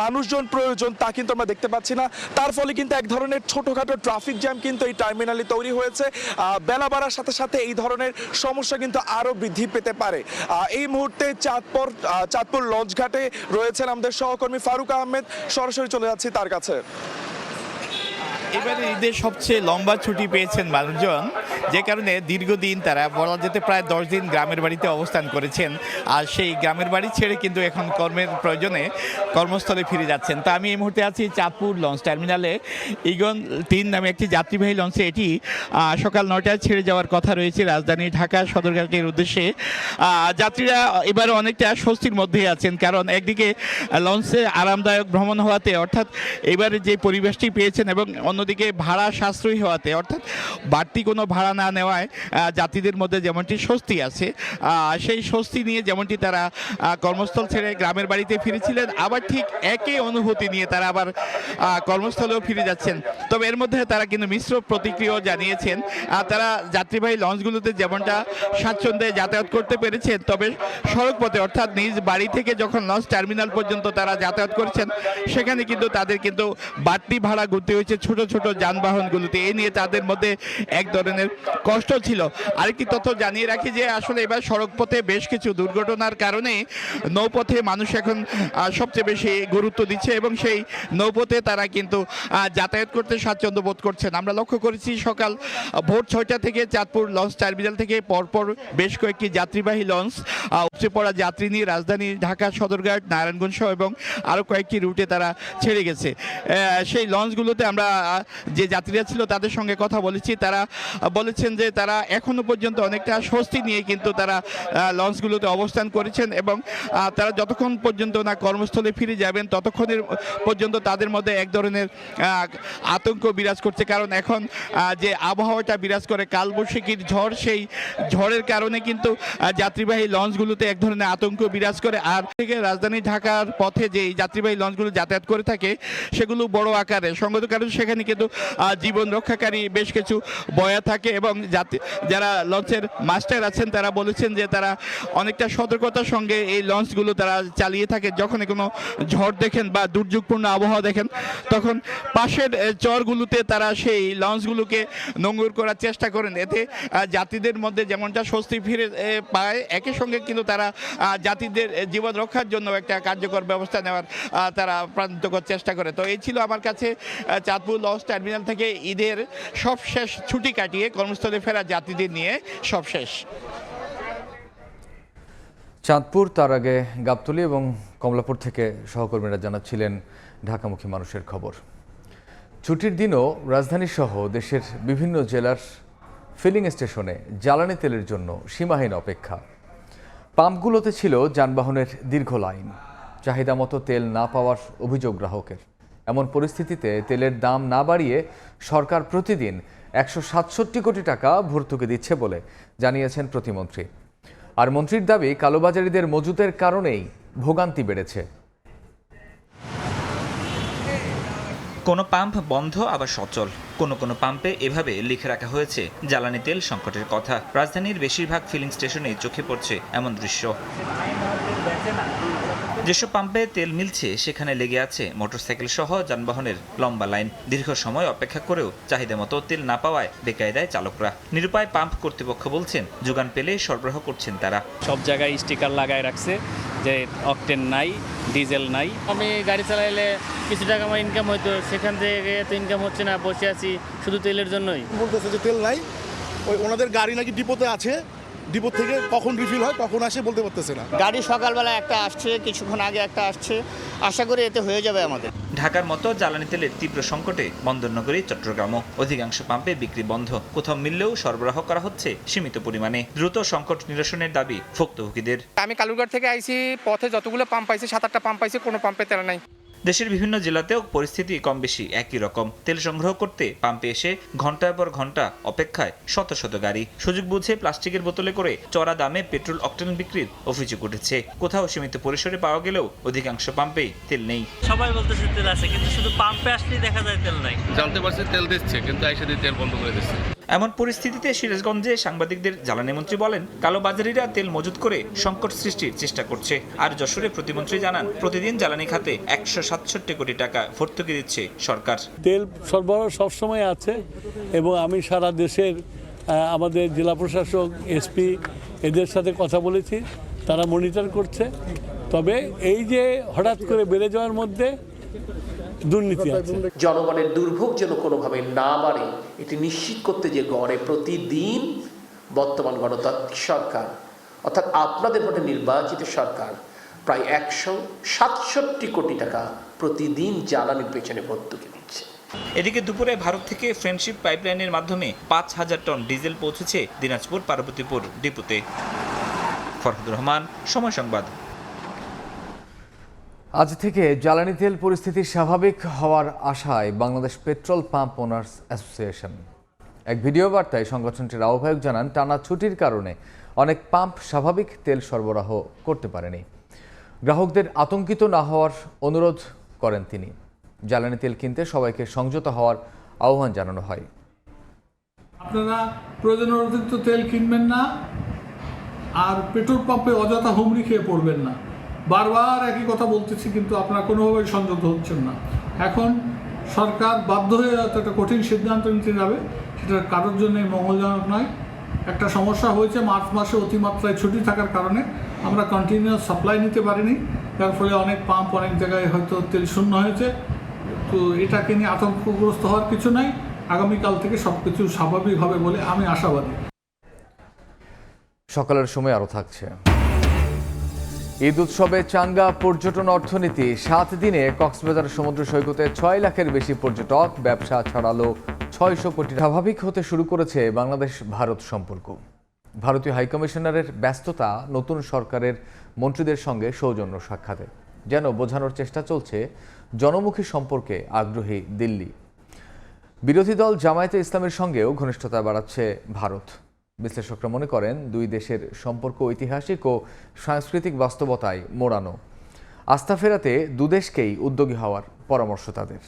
[SPEAKER 21] মানুষজন প্রয়োজন তা কিন্তু আমরা দেখতে পাচ্ছি না। তার ফলে কিন্তু এক ধরনের ছোটখাটো ট্রাফিক জ্যাম কিন্তু এই টার্মিনালে তৈরি হয়েছে। বেলা বাড়ার সাথে সাথে এই ধরনের সমস্যা কিন্তু আরো বৃদ্ধি পেতে পারে। এই মুহূর্তে চাঁদপুর লঞ্চ ঘাটে রয়েছেন আমাদের সহকর্মী ফারুক আহমেদ, সরাসরি চলে যাচ্ছি তার কাছে।
[SPEAKER 22] এবারে ঈদের সবচেয়ে লম্বা ছুটি পেয়েছেন মানুষজন, যে কারণে দীর্ঘদিন তারা বলা যেতে প্রায় 10 দিন গ্রামের বাড়িতে অবস্থান করেছেন। আর সেই গ্রামের বাড়ি ছেড়ে কিন্তু এখন কর্মের প্রয়োজনে কর্মস্থলে ফিরে যাচ্ছেন। তা আমি এই মুহূর্তে আছি চাঁদপুর লঞ্চ টার্মিনালে। ইগন 3 নামে একটি যাত্রীবাহী লঞ্চে, এটি সকাল 9টায় ছেড়ে যাওয়ার কথা রয়েছে রাজধানী ঢাকা সদরঘাটের উদ্দেশ্যে। যাত্রীরা এবারে অনেকটা স্বস্তির মধ্যে আছেন, কারণ একদিকে লঞ্চে আরামদায়ক ভ্রমণ হওয়াতে, অর্থাৎ এবারে যে পরিবেশটি পেয়েছেন, এবং অন্যদিকে ভাড়া সাশ্রয়ী হওয়াতে, অর্থাৎ বাড়তি কোনো ভাড়া না নেওয়ায় যাত্রীদের মধ্যে যেমনটি স্বস্তি আছে, সেই স্বস্তি নিয়ে যেমনটি তারা কর্মস্থল ছেড়ে গ্রামের বাড়িতে ফিরেছিলেন, আবার ঠিক একই অনুভূতি নিয়ে তারা আবার কর্মস্থলেও ফিরে যাচ্ছেন। তবে এর মধ্যে তারা কিন্তু মিশ্র প্রতিক্রিয়াও জানিয়েছেন। তারা যাত্রীবাহী লঞ্চগুলোতে যেমনটা স্বাচ্ছন্দ্যে যাতায়াত করতে পেরেছেন, তবে সড়ক পথে অর্থাৎ নিজ বাড়ি থেকে যখন লঞ্চ টার্মিনাল পর্যন্ত তারা যাতায়াত করেছেন, সেখানে কিন্তু তাদের কিন্তু বাড়তি ভাড়া গুনতে হয়েছে ছোট ছোট যানবাহনগুলোতে। এই নিয়ে তাদের মধ্যে এক ধরনের কষ্ট ছিল। আরেকটি তথ্য জানিয়ে রাখি যে আসলে এবার সড়ক পথে বেশ কিছু দুর্ঘটনার কারণে নৌপথে মানুষ এখন সবচেয়ে বেশি গুরুত্ব দিচ্ছে এবং সেই নৌপথে তারা কিন্তু যাতায়াত করতে স্বাচ্ছন্দ্য বোধ করছেন। আমরা লক্ষ্য করেছি সকাল ভোর 6টা থেকে চাঁদপুর লঞ্চ টার্মিনাল থেকে পরপর বেশ কয়েকটি যাত্রীবাহী লঞ্চ উপচে পড়া যাত্রী নিয়ে রাজধানী ঢাকা সদরঘাট, নারায়ণগঞ্জ সহ এবং আরও কয়েকটি রুটে তারা ছেড়ে গেছে। সেই লঞ্চগুলোতে আমরা যে যাত্রীরা ছিল তাদের সঙ্গে কথা বলেছি। তারা বলেছেন যে তারা এখনো পর্যন্ত অনেকটা স্বস্তি নিয়ে কিন্তু তারা লঞ্চগুলোতে অবস্থান করেছেন এবং তারা যতক্ষণ পর্যন্ত না কর্মস্থলে ফিরে যাবেন ততক্ষণের পর্যন্ত তাদের মধ্যে এক ধরনের আতঙ্ক বিরাজ করছে। কারণ এখন যে আবহাওয়াটা বিরাজ করে কালবৈশাখীর ঝড়, সেই ঝড়ের কারণে কিন্তু যাত্রীবাহী লঞ্চগুলোতে এক ধরনের আতঙ্ক বিরাজ করে। আর থেকে রাজধানী ঢাকার পথে যে যাত্রীবাহী লঞ্চগুলো যাতায়াত করে থাকে সেগুলো বড় আকারে, সঙ্গত কারণ সেখানে কিন্তু জীবন রক্ষাকারী বেশ কিছু বয়া থাকে এবং যারা লঞ্চের মাস্টার আছেন তারা বলেছেন যে তারা অনেকটা সতর্কতার সঙ্গে এই লঞ্চগুলো তারা চালিয়ে থাকে। যখন কোনো ঝড় দেখেন বা দুর্যোগপূর্ণ আবহাওয়া দেখেন তখন পাশের চরগুলোতে তারা সেই লঞ্চগুলোকে নোঙর করার চেষ্টা করেন। এতে যাত্রীদের মধ্যে যেমনটা স্বস্তি ফিরে পায়, একই সঙ্গে কিন্তু তারা যাত্রীদের জীবন রক্ষার জন্য একটা কার্যকর ব্যবস্থা নেওয়ার তারা প্রান্তকর চেষ্টা করে। তো এই ছিল আমার কাছে চাঁদপুর লঞ্চ টার্মিনাল থেকে ঈদের সবশেষ ছুটি কাটিয়ে কর্মস্থলে ফেরা যাত্রীদের নিয়ে সবশেষ।
[SPEAKER 1] চাঁদপুর, তার আগে গাবতলী এবং কমলাপুর থেকে সহকর্মীরা জানাচ্ছিলেন ঢাকামুখী মানুষের খবর। ছুটির দিনও রাজধানী সহ দেশের বিভিন্ন জেলার ফিলিং স্টেশনে জ্বালানি তেলের জন্য সীমাহীন অপেক্ষা। পাম্পগুলোতে ছিল যানবাহনের দীর্ঘ লাইন, চাহিদা মতো তেল না পাওয়ার অভিযোগ গ্রাহকের। এমন পরিস্থিতিতে তেলের দাম না বাড়িয়ে সরকার প্রতিদিন 167 কোটি টাকা ভর্তুকি দিচ্ছে বলে জানিয়েছেন প্রতিমন্ত্রী। আর মন্ত্রীর দাবি, কালোবাজারিদের মজুতের কারণেই ভোগান্তি বেড়েছে।
[SPEAKER 2] কোনো পাম্প বন্ধ আবার সচল, কোনো পাম্পে এভাবে লিখে রাখা হয়েছে জ্বালানি তেল সংকটের কথা। রাজধানীর বেশিরভাগ ফিলিং স্টেশনে চোখে পড়ছে এমন দৃশ্য। যেসব পাম্পে তেল মিলছে সেখানে লেগে আছে মোটরসাইকেল সহ যানবাহনের লম্বা লাইন। দীর্ঘ সময় অপেক্ষা করেও চাহিদা মতো তেল না পাওয়ায় বেকায়দায় চালকরা। নিরুপায় পাম্প কর্তৃপক্ষ বলছেন যোগান পেলে সরবরাহ করছেন তারা।
[SPEAKER 3] সব জায়গায় স্টিকার লাগায় রাখছে যে অকটেন নাই, ডিজেল নাই। আমি গাড়ি চালাইলে কিছু টাকা আমার ইনকাম হইতো, সেখান থেকে এত ইনকাম হচ্ছে না, বসে আছি শুধু তেলের জন্যই।
[SPEAKER 23] বলতেছে যে তেল নাই, ওই ওনাদের গাড়ি নাকি ডিপোতে আছে, ডিপো থেকে কখন রিফিল হয় কখন আসে বলতে পারতেছে না।
[SPEAKER 24] গাড়ি সকালবেলা একটা আসছে, কিছুক্ষণ আগে একটা আসছে, আশা করি এতে হয়ে যাবে আমাদের।
[SPEAKER 2] ঢাকার মতো জ্বালানি তেলের তীব্র সংকটে বন্দরনগরী চট্টগ্রামও। অধিকাংশ পাম্পে বিক্রি বন্ধ, কোথাও মিললেও সরবরাহ করা হচ্ছে সীমিত পরিমাণে। দ্রুত সংকট নিরসনের দাবি ভুক্তভোগীদের।
[SPEAKER 25] আমি কালুরঘাট থেকে আইছি, পথে যতগুলো পাম্প পাইছি 7-8টা পাম্প পাইছি, কোনো পাম্পে তেল নাই।
[SPEAKER 2] দেশের বিভিন্ন জেলাতেও পরিস্থিতি কম বেশি একই রকম। তেল সংগ্রহ করতে পাম্পে এসে ঘন্টার পর ঘন্টা অপেক্ষায় শত শত গাড়ি। সুযোগ বুঝে প্লাস্টিকের বোতলে করে চড়া দামে পেট্রোল অকটেন বিক্রির অভিযোগ উঠেছে। কোথাও সীমিত পরিসরে পাওয়া গেলেও অধিকাংশ পাম্পেই তেল নেই।
[SPEAKER 3] সবাই বলতেছে তেল আছে, কিন্তু শুধু পাম্পে আসলেই দেখা যায় তেল নাই।
[SPEAKER 26] জানতে পারছি তেল দিচ্ছে, কিন্তু এসে দিয়ে তেল বন্ধ করে দিচ্ছে।
[SPEAKER 2] এমন পরিস্থিতিতে সিরাজগঞ্জে সাংবাদিকদের জ্বালানি মন্ত্রী বলেন, কালোবাজারিরা তেল মজুত করে সংকট সৃষ্টির চেষ্টা করছে। আর যশোরে প্রতিমন্ত্রী জানান, প্রতিদিন জ্বালানি খাতে 167 কোটি টাকা ভর্তুকি দিচ্ছে সরকার।
[SPEAKER 27] তেল সরবরাহ সবসময় আছে এবং আমি সারা দেশের আমাদের জেলা প্রশাসক, এসপি এদের সাথে কথা বলেছি, তারা মনিটর করছে। তবে এই যে হঠাৎ করে বেড়ে যাওয়ার মধ্যে দুর্নীতি আছে।
[SPEAKER 28] জনগণের দুর্ভোগ যেন কোনোভাবে না বাড়ে এটি নিশ্চিত করতে যে গড়ে প্রতিদিন বর্তমান গণতান্ত্রিক সরকার অর্থাৎ আপনাদের ভোটে নির্বাচিত সরকার প্রায় 167 কোটি টাকা প্রতিদিন জ্বালানির পেছনে ভর্তুকি দিচ্ছে।
[SPEAKER 2] এদিকে দুপুরে ভারত থেকে ফ্রেন্ডশিপ পাইপলাইনের মাধ্যমে 5000 টন ডিজেল পৌঁছেছে দিনাজপুর পার্বতীপুর ডিপোতে। ফরহাদুর রহমান, সময় সংবাদ।
[SPEAKER 1] আজ থেকে জ্বালানি তেল পরিস্থিতি স্বাভাবিক হওয়ার আশায় Bangladesh petrol pump owners association. এক ভিডিও বার্তায় সংগঠনটির আহ্বায়ক জানান, টানা ছুটির কারণে অনেক পাম্প স্বাভাবিক তেল সরবরাহ করতে পারেনি। গ্রাহকদের আতঙ্কিত না হওয়ার অনুরোধ করেন তিনি। জ্বালানি তেল কিনতে সবাইকে সংযত হওয়ার আহ্বান জানানো হয়।
[SPEAKER 27] আপনারা প্রয়োজনের অতিরিক্ত তেল কিনবেন না, আর পেট্রোল পাম্পে অযথা হুমড়ি খেয়ে পড়বেন না। বারবার একই কথা বলতেছি, কিন্তু আপনারা কোনোভাবেই সংযত হচ্ছেন না। এখন সরকার বাধ্য হয়ে একটা কঠিন সিদ্ধান্ত নিতে যাবে, সেটা কারোর জন্যই মঙ্গলজনক নয়। একটা সমস্যা হয়েছে, মার্চ মাসে অতিমাত্রায় ছুটি থাকার কারণে আমরা কন্টিনিউয়াস সাপ্লাই নিতে পারিনি, যার ফলে অনেক পাম্প অনেক জায়গায় হয়তো তেল শূন্য হয়েছে। তো এটাকে নিয়ে আতঙ্কগ্রস্ত হওয়ার কিছু নাই। আগামীকাল থেকে সবকিছু স্বাভাবিক হবে বলে আমি আশাবাদী।
[SPEAKER 1] সকালের সময় আরও থাকছে। ঈদ উৎসবে চাঙ্গা পর্যটন অর্থনীতি। 7 দিনে কক্সবাজার সমুদ্র সৈকতে 6 লাখের বেশি পর্যটক, ব্যবসা ছড়ালো 600 কোটি। স্বাভাবিক হতে শুরু করেছে বাংলাদেশ ভারত সম্পর্ক। ভারতীয় হাইকমিশনারের ব্যস্ততা নতুন সরকারের মন্ত্রীদের সঙ্গে সৌজন্য সাক্ষাতে, যেন বোঝানোর চেষ্টা চলছে জনমুখী সম্পর্কে আগ্রহী দিল্লি। বিরোধী দল জামায়াতে ইসলামের সঙ্গেও ঘনিষ্ঠতা বাড়াচ্ছে ভারত। বিশ্লেষকরা মনে করেন, দুই দেশের সম্পর্ক ঐতিহাসিক ও সাংস্কৃতিক বাস্তবতায় মোড়ানো। আস্থা ফেরাতে দুদেশকেই উদ্যোগী হওয়ার পরামর্শ তাদের।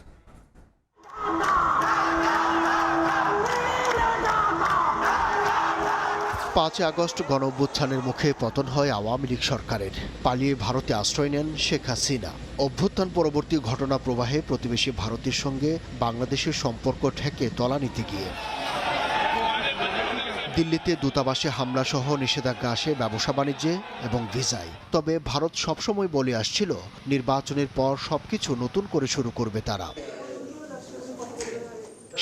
[SPEAKER 4] 5 আগস্ট গণঅভ্যুত্থানের মুখে পতন হয় আওয়ামী লীগ সরকারের। পালিয়ে ভারতে আশ্রয় নেন শেখ হাসিনা। অভ্যুত্থান পরবর্তী ঘটনা প্রবাহে প্রতিবেশী ভারতের সঙ্গে বাংলাদেশের সম্পর্ক ঠেকে তলানিতে গিয়ে দিল্লিতে দূতাবাসে হামলা সহ নিষেধাজ্ঞা আসে ব্যবসা বাণিজ্যে এবং ভিসায়। তবে ভারত সবসময় বলে আসছিল, নির্বাচনের পর সবকিছু নতুন করে শুরু করবে তারা।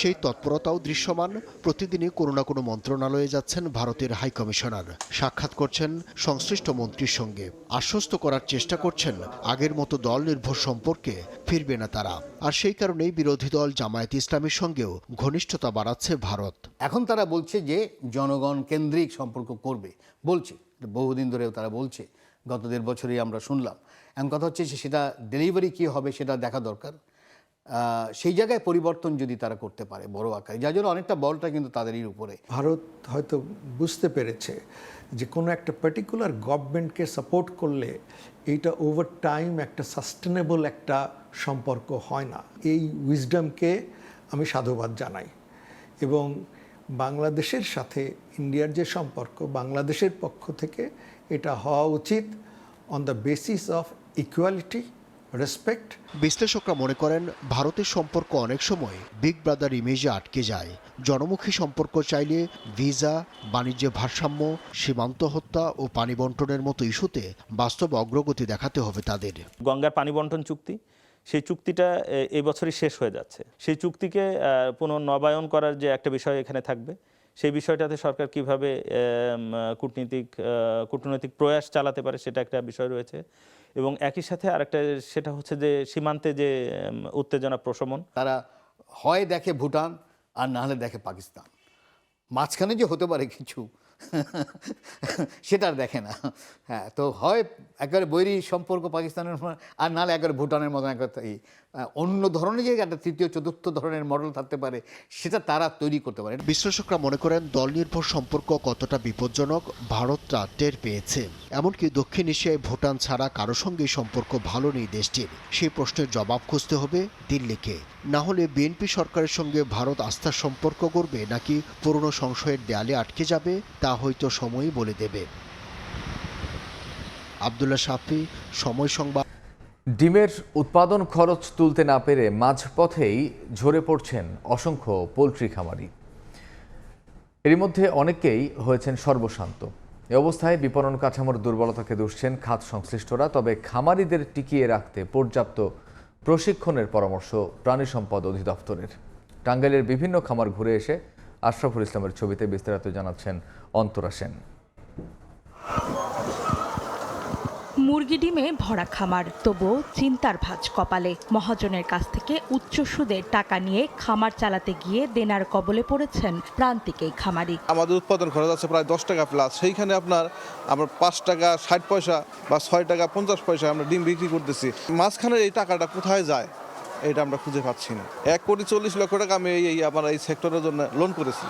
[SPEAKER 4] সেই তৎপরতাও দৃশ্যমান। প্রতিদিনই কোনো না কোনো মন্ত্রণালয়ে যাচ্ছেন ভারতের হাইকমিশনার, সাক্ষাৎ করছেন সংশ্লিষ্ট মন্ত্রীর সঙ্গে, আশ্বস্ত করার চেষ্টা করছেন আগের মতো দল নির্ভর সম্পর্কে ফিরবে না তারা। আর সেই কারণেই বিরোধী দল জামায়াত ইসলামের সঙ্গেও ঘনিষ্ঠতা বাড়াচ্ছে ভারত।
[SPEAKER 5] এখন তারা বলছে যে জনগণ কেন্দ্রিক সম্পর্ক করবে, বলছে বহুদিন ধরেও তারা বলছে, গত 1.5 বছরই আমরা শুনলাম। এখন কথা হচ্ছে সেটা ডেলিভারি কী হবে সেটা দেখা দরকার। সেই জায়গায় পরিবর্তন যদি তারা করতে পারে বড় আকারে, যার জন্য অনেকটা বলটা কিন্তু তাদেরই উপরে।
[SPEAKER 6] ভারত হয়তো বুঝতে পেরেছে যে কোনো একটা পার্টিকুলার গভর্নমেন্টকে সাপোর্ট করলে এইটা ওভার টাইম একটা সাস্টেনেবল একটা সম্পর্ক হয় না। এই উইজডমকে আমি সাধুবাদ জানাই। এবং বাংলাদেশের সাথে ইন্ডিয়ার যে সম্পর্ক, বাংলাদেশের পক্ষ থেকে এটা হওয়া উচিত on the basis of equality, respect.
[SPEAKER 4] বিশ্লেষকরা মনে করেন, ভারতের সম্পর্ক অনেক সময় বিগ ব্রাদার ইমেজে আটকে যায়। জনমুখী সম্পর্ক চাইলে ভিসা, বাণিজ্যে ভারসাম্য, সীমান্ত হত্যা ও পানি বন্টনের মতো ইস্যুতে বাস্তব অগ্রগতি দেখাতে হবে তাদের।
[SPEAKER 2] গঙ্গার পানি বন্টন চুক্তি, সেই চুক্তিটা এই বছরই শেষ হয়ে যাচ্ছে। সেই চুক্তিকে পুনর্নবায়ন করার যে একটা বিষয় এখানে থাকবে, সেই বিষয়টাতে সরকার কিভাবে কূটনৈতিক প্রয়াস চালাতে পারে সেটা একটা বিষয় রয়েছে। এবং একই সাথে আরেকটা, সেটা হচ্ছে যে সীমান্তে যে উত্তেজনা প্রশমন।
[SPEAKER 5] তারা হয় দেখে ভুটান আর না হলে দেখে পাকিস্তান, মাঝখানে যে হতে পারে কিছু সেটা আর দেখে না। হ্যাঁ, তো হয় একেবারে বৈরী সম্পর্ক পাকিস্তানের, আর নাহলে একেবারে ভুটানের মতো একটা অন্য ধরনের যে একটা তৃতীয় চতুর্থ ধরনের মডেল থাকতে পারে, সেটা তারা তৈরি করতে পারে।
[SPEAKER 4] বিশ্লেষকরা মনে করেন, দল নির্ভর সম্পর্ক কতটা বিপজ্জনক ভারতটা টের পেয়েছে। এমনকি দক্ষিণ এশিয়ায় ভুটান ছাড়া কারো সঙ্গেই সম্পর্ক ভালো নেই দেশটির। সেই প্রশ্নের জবাব খুঁজতে হবে দিল্লিকে। না হলে বিএনপি সরকারের সঙ্গে ভারত আস্থার সম্পর্ক করবে নাকি পুরনো সংশয়ের দেয়ালে আটকে যাবে, তা হয়তো সময়ই বলে দেবে। আব্দুল্লাহ শাফি, সময় সংবাদ।
[SPEAKER 1] ডিমের উৎপাদন খরচ তুলতে না পেরে মাঝপথেই ঝরে পড়ছেন অসংখ্য পোলট্রি খামারি। এর মধ্যে অনেকেই হয়েছেন সর্বশান্ত। এ অবস্থায় বিপণন কাঠামোর দুর্বলতাকে দুষছেন খাত সংশ্লিষ্টরা। তবে খামারিদের টিকিয়ে রাখতে পর্যাপ্ত প্রশিক্ষণের পরামর্শ প্রাণী সম্পদ অধিদপ্তরের। টাঙ্গাইলের বিভিন্ন খামার ঘুরে এসে আশরাফুল ইসলামের ছবিতে বিস্তারিত জানাচ্ছেন অন্তরা সেন।
[SPEAKER 7] মুরগি ডিমে ভরা খামার, তবুও চিন্তার ভাঁজ কপালে। মহাজনের কাছ থেকে উচ্চ সুদে টাকা নিয়ে খামার চালাতে গিয়ে দেনার কবলে পড়েছেন প্রান্তিক এই খামারি।
[SPEAKER 8] আমাদের উৎপাদন খরচ আছে প্রায় 10 টাকা প্লাস। সেইখানে আমরা 5 টাকা 60 পয়সা বা 6 টাকা 50 পয়সা আমরা ডিম বিক্রি করতেছি। মাঝখানের এই টাকাটা কোথায় যায় এটা আমরা খুঁজে পাচ্ছি না। 1,40,00,000 টাকা আমি আমার এই সেক্টরের জন্য লোন করেছি,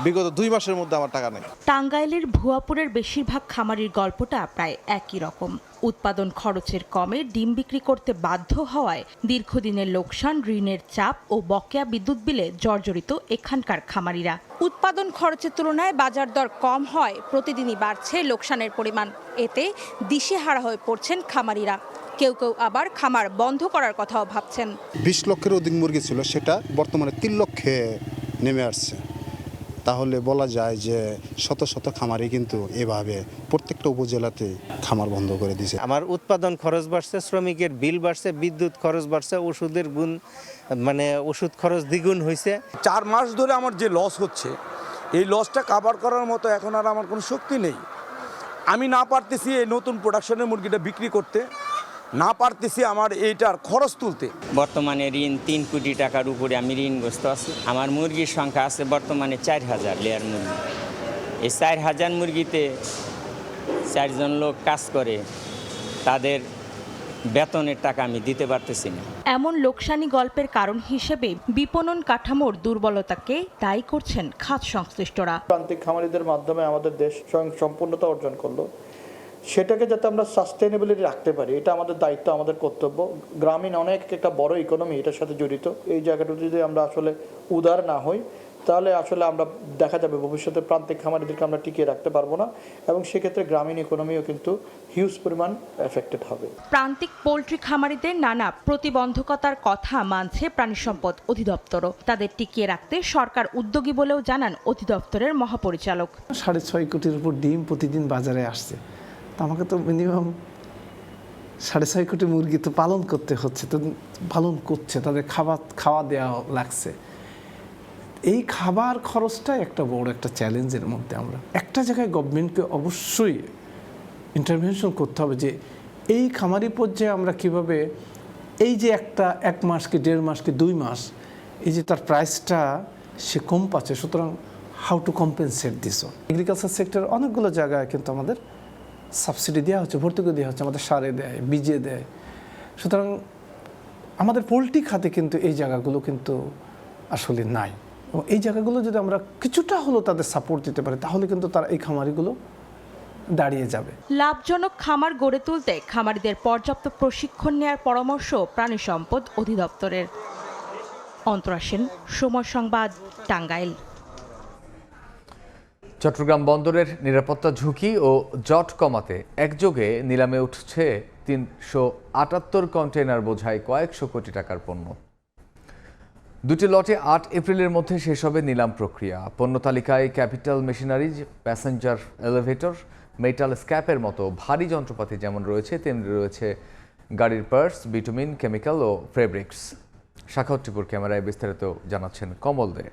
[SPEAKER 8] বিগত 2 মাসের মধ্যে আমার টাকা নেই।
[SPEAKER 7] টাঙ্গাইলের ভুয়াপুরের বেশিরভাগ খামারির গল্পটা প্রায় একই রকম। উৎপাদন খরচের কমে ডিম বিক্রি করতে বাধ্য হওয়ায় দীর্ঘদিনের লোকসান, ঋণের চাপ ও বকেয়া বিদ্যুৎ বিলে জর্জরিত এখানকার খামারিরা। উৎপাদন খরচের তুলনায় বাজার দর কম হয় প্রতিদিনই বাড়ছে লোকসানের পরিমাণ। এতে দিশেহারা হয়ে পড়ছেন খামারিরা। কেউ কেউ আবার খামার বন্ধ করার কথাও ভাবছেন।
[SPEAKER 9] 20 লক্ষের অধিক মুরগি ছিল, সেটা বর্তমানে 3 লক্ষে নেমে আসছে। তাহলে বলা যায় যে শত শত খামারি কিন্তু এভাবে প্রত্যেকটা উপজেলাতে খামার বন্ধ করে দিয়েছে।
[SPEAKER 11] আমার উৎপাদন খরচ বাড়ছে, শ্রমিকের বিল বাড়ছে, বিদ্যুৎ খরচ বাড়ছে, ওষুধের গুণ ওষুধ খরচ দ্বিগুণ হয়েছে।
[SPEAKER 12] 4 মাস ধরে আমার যে লস হচ্ছে, এই লসটা কাভার করার মতো এখন আর আমার কোনো শক্তি নেই। আমি না পারতেছি এই নতুন প্রোডাকশনের মুরগিটা বিক্রি করতে, না পারতেছি আমার এইটার খরচ তুলতে।
[SPEAKER 13] বর্তমানে ঋণ 3 কোটি টাকার উপরে আমি ঋণগ্রস্ত আছি। আমার মুরগির সংখ্যা আছে বর্তমানে 4000 লেয়ার মুরগি। এই 4000 মুরগিতে 4 জন লোক কাজ করে, তাদের বেতনের টাকা আমি দিতে পারতেছি না।
[SPEAKER 7] এমন লোকসানি গল্পের কারণ হিসেবে বিপণন কাঠামোর দুর্বলতাকে দায়ী করছেন খাত সংশ্লিষ্টরা।
[SPEAKER 14] প্রান্তিক খামারিদের মাধ্যমে আমাদের দেশ স্বয়ংসম্পূর্ণতা অর্জন করলো, সেটাকে যাতে আমরা সাস্টেনেবিলিটি রাখতে পারি, এটা আমাদের দায়িত্ব, আমাদের কর্তব্য। গ্রামীণ অনেক একটা বড় ইকোনমি এটার সাথে জড়িত। এই জায়গাটা যদি আমরা আসলে উদার না হই, তাহলে আসলে আমরা দেখা যাবে ভবিষ্যতে প্রান্তিক খামারিদেরকে আমরা টিকিয়ে রাখতে পারবো না, এবং সেক্ষেত্রে গ্রামীণ ইকোনমিও কিন্তু হিউজ পরিমাণ এফেক্টেড হবে।
[SPEAKER 7] প্রান্তিক পোল্ট্রি খামারিদের নানা প্রতিবন্ধকতার কথা মানছে প্রাণী সম্পদ অধিদপ্তরও। তাদের টিকিয়ে রাখতে সরকার উদ্যোগী বলেও জানান অধিদপ্তরের মহাপরিচালক।
[SPEAKER 16] 6.5 কোটির উপর ডিম প্রতিদিন বাজারে আসছে, আমাকে তো মিনিমাম 6.5 কোটি মুরগি তো পালন করতে হচ্ছে, তো পালন করছে, তাদের খাওয়া দেওয়া লাগছে। এই খাবার খরচটা একটা বড় একটা চ্যালেঞ্জের মধ্যে। আমরা একটা জায়গায় গভর্নমেন্টকে অবশ্যই ইন্টারভেনশন করতে হবে যে এই খামারি পর্যায়ে আমরা কিভাবে এই যে 1 মাস কি 1.5 মাস কি 2 মাস এই যে তার প্রাইসটা সে কম পাচ্ছে, সুতরাং how to compensate this. Agriculture sector অনেকগুলো জায়গায় কিন্তু আমাদের সাবসিডি দেওয়া হচ্ছে, ভর্তুকি দেওয়া হচ্ছে, আমাদের সারে দেয়, বীজে দেয়। সুতরাং আমাদের পোলট্রি খাতে কিন্তু এই জায়গাগুলো কিন্তু আসলে নাই, এবং এই জায়গাগুলো যদি আমরা কিছুটা হলেও তাদের সাপোর্ট দিতে পারি, তাহলে কিন্তু তারা এই খামারিগুলো দাঁড়িয়ে যাবে।
[SPEAKER 7] লাভজনক খামার গড়ে তুলতে খামারিদের পর্যাপ্ত প্রশিক্ষণ নেওয়ার পরামর্শ প্রাণী সম্পদ অধিদপ্তরের। অন্তরা সেন, সময় সংবাদ, টাঙ্গাইল।
[SPEAKER 1] চট্টগ্রাম বন্দরের নিরাপত্তা ঝুঁকি ও জট কমাতে একযোগে নিলামে উঠছে 378 কন্টেইনার বোঝাই কয়েকশো কোটি টাকার পণ্য। 2টি লটে 8 এপ্রিলের মধ্যে শেষ হবে নিলাম প্রক্রিয়া। পণ্য তালিকায় capital machineries, passenger elevator, metal স্ক্র্যাপের মতো ভারী যন্ত্রপাতি যেমন রয়েছে, তেমনি রয়েছে গাড়ির পার্টস, বিটুমিন, কেমিক্যাল ও ফেব্রিক্স। শাখাউত টিপুর ক্যামেরায় বিস্তারিত জানাচ্ছেন কমল দে।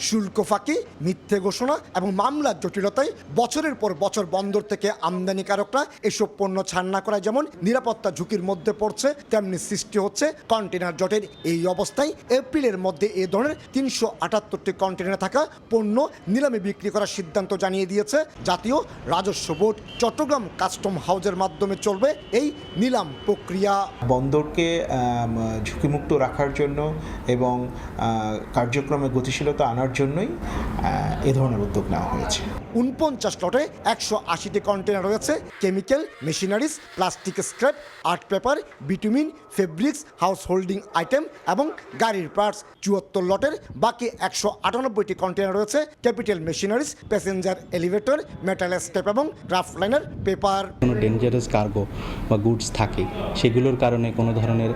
[SPEAKER 17] শুল্ক ফাঁকি, মিথ্যে ঘোষণা এবং মামলার জটিলতায় বছরের পর বছর বন্দর থেকে আমদানিকারকরা এসব পণ্য ছাড় না করায় যেমন নিরাপত্তা ঝুঁকির মধ্যে পড়ছে, তেমনি সৃষ্টি হচ্ছে কন্টেনার জটের। এই অবস্থায় এপ্রিলের মধ্যে এ ধরনের 378টি কন্টেনার থাকা পণ্য নিলামে বিক্রি করার সিদ্ধান্ত জানিয়ে দিয়েছে জাতীয় রাজস্ব বোর্ড। চট্টগ্রাম কাস্টম হাউসের মাধ্যমে চলবে এই নিলাম প্রক্রিয়া।
[SPEAKER 18] বন্দরকে ঝুঁকিমুক্ত রাখার জন্য এবং কার্যক্রমে গতিশীলতা আনার জন্যই এ ধরনের উদ্যোগ নেওয়া হয়েছে।
[SPEAKER 17] 49 লটে 180টি কন্টেনার রয়েছে chemical, machineries, plastic scrap, art paper, bitumen, fabrics, house holding item এবং গাড়ির পার্টস। 74 লটের বাকি 198টি কন্টেনার রয়েছে capital machineries, passenger elevator, metal scrap এবং ড্রাফট লাইনার পেপার।
[SPEAKER 29] কোনো ডেঞ্জারাস কার্গো বা গুডস থাকে, সেগুলোর কারণে কোনো ধরনের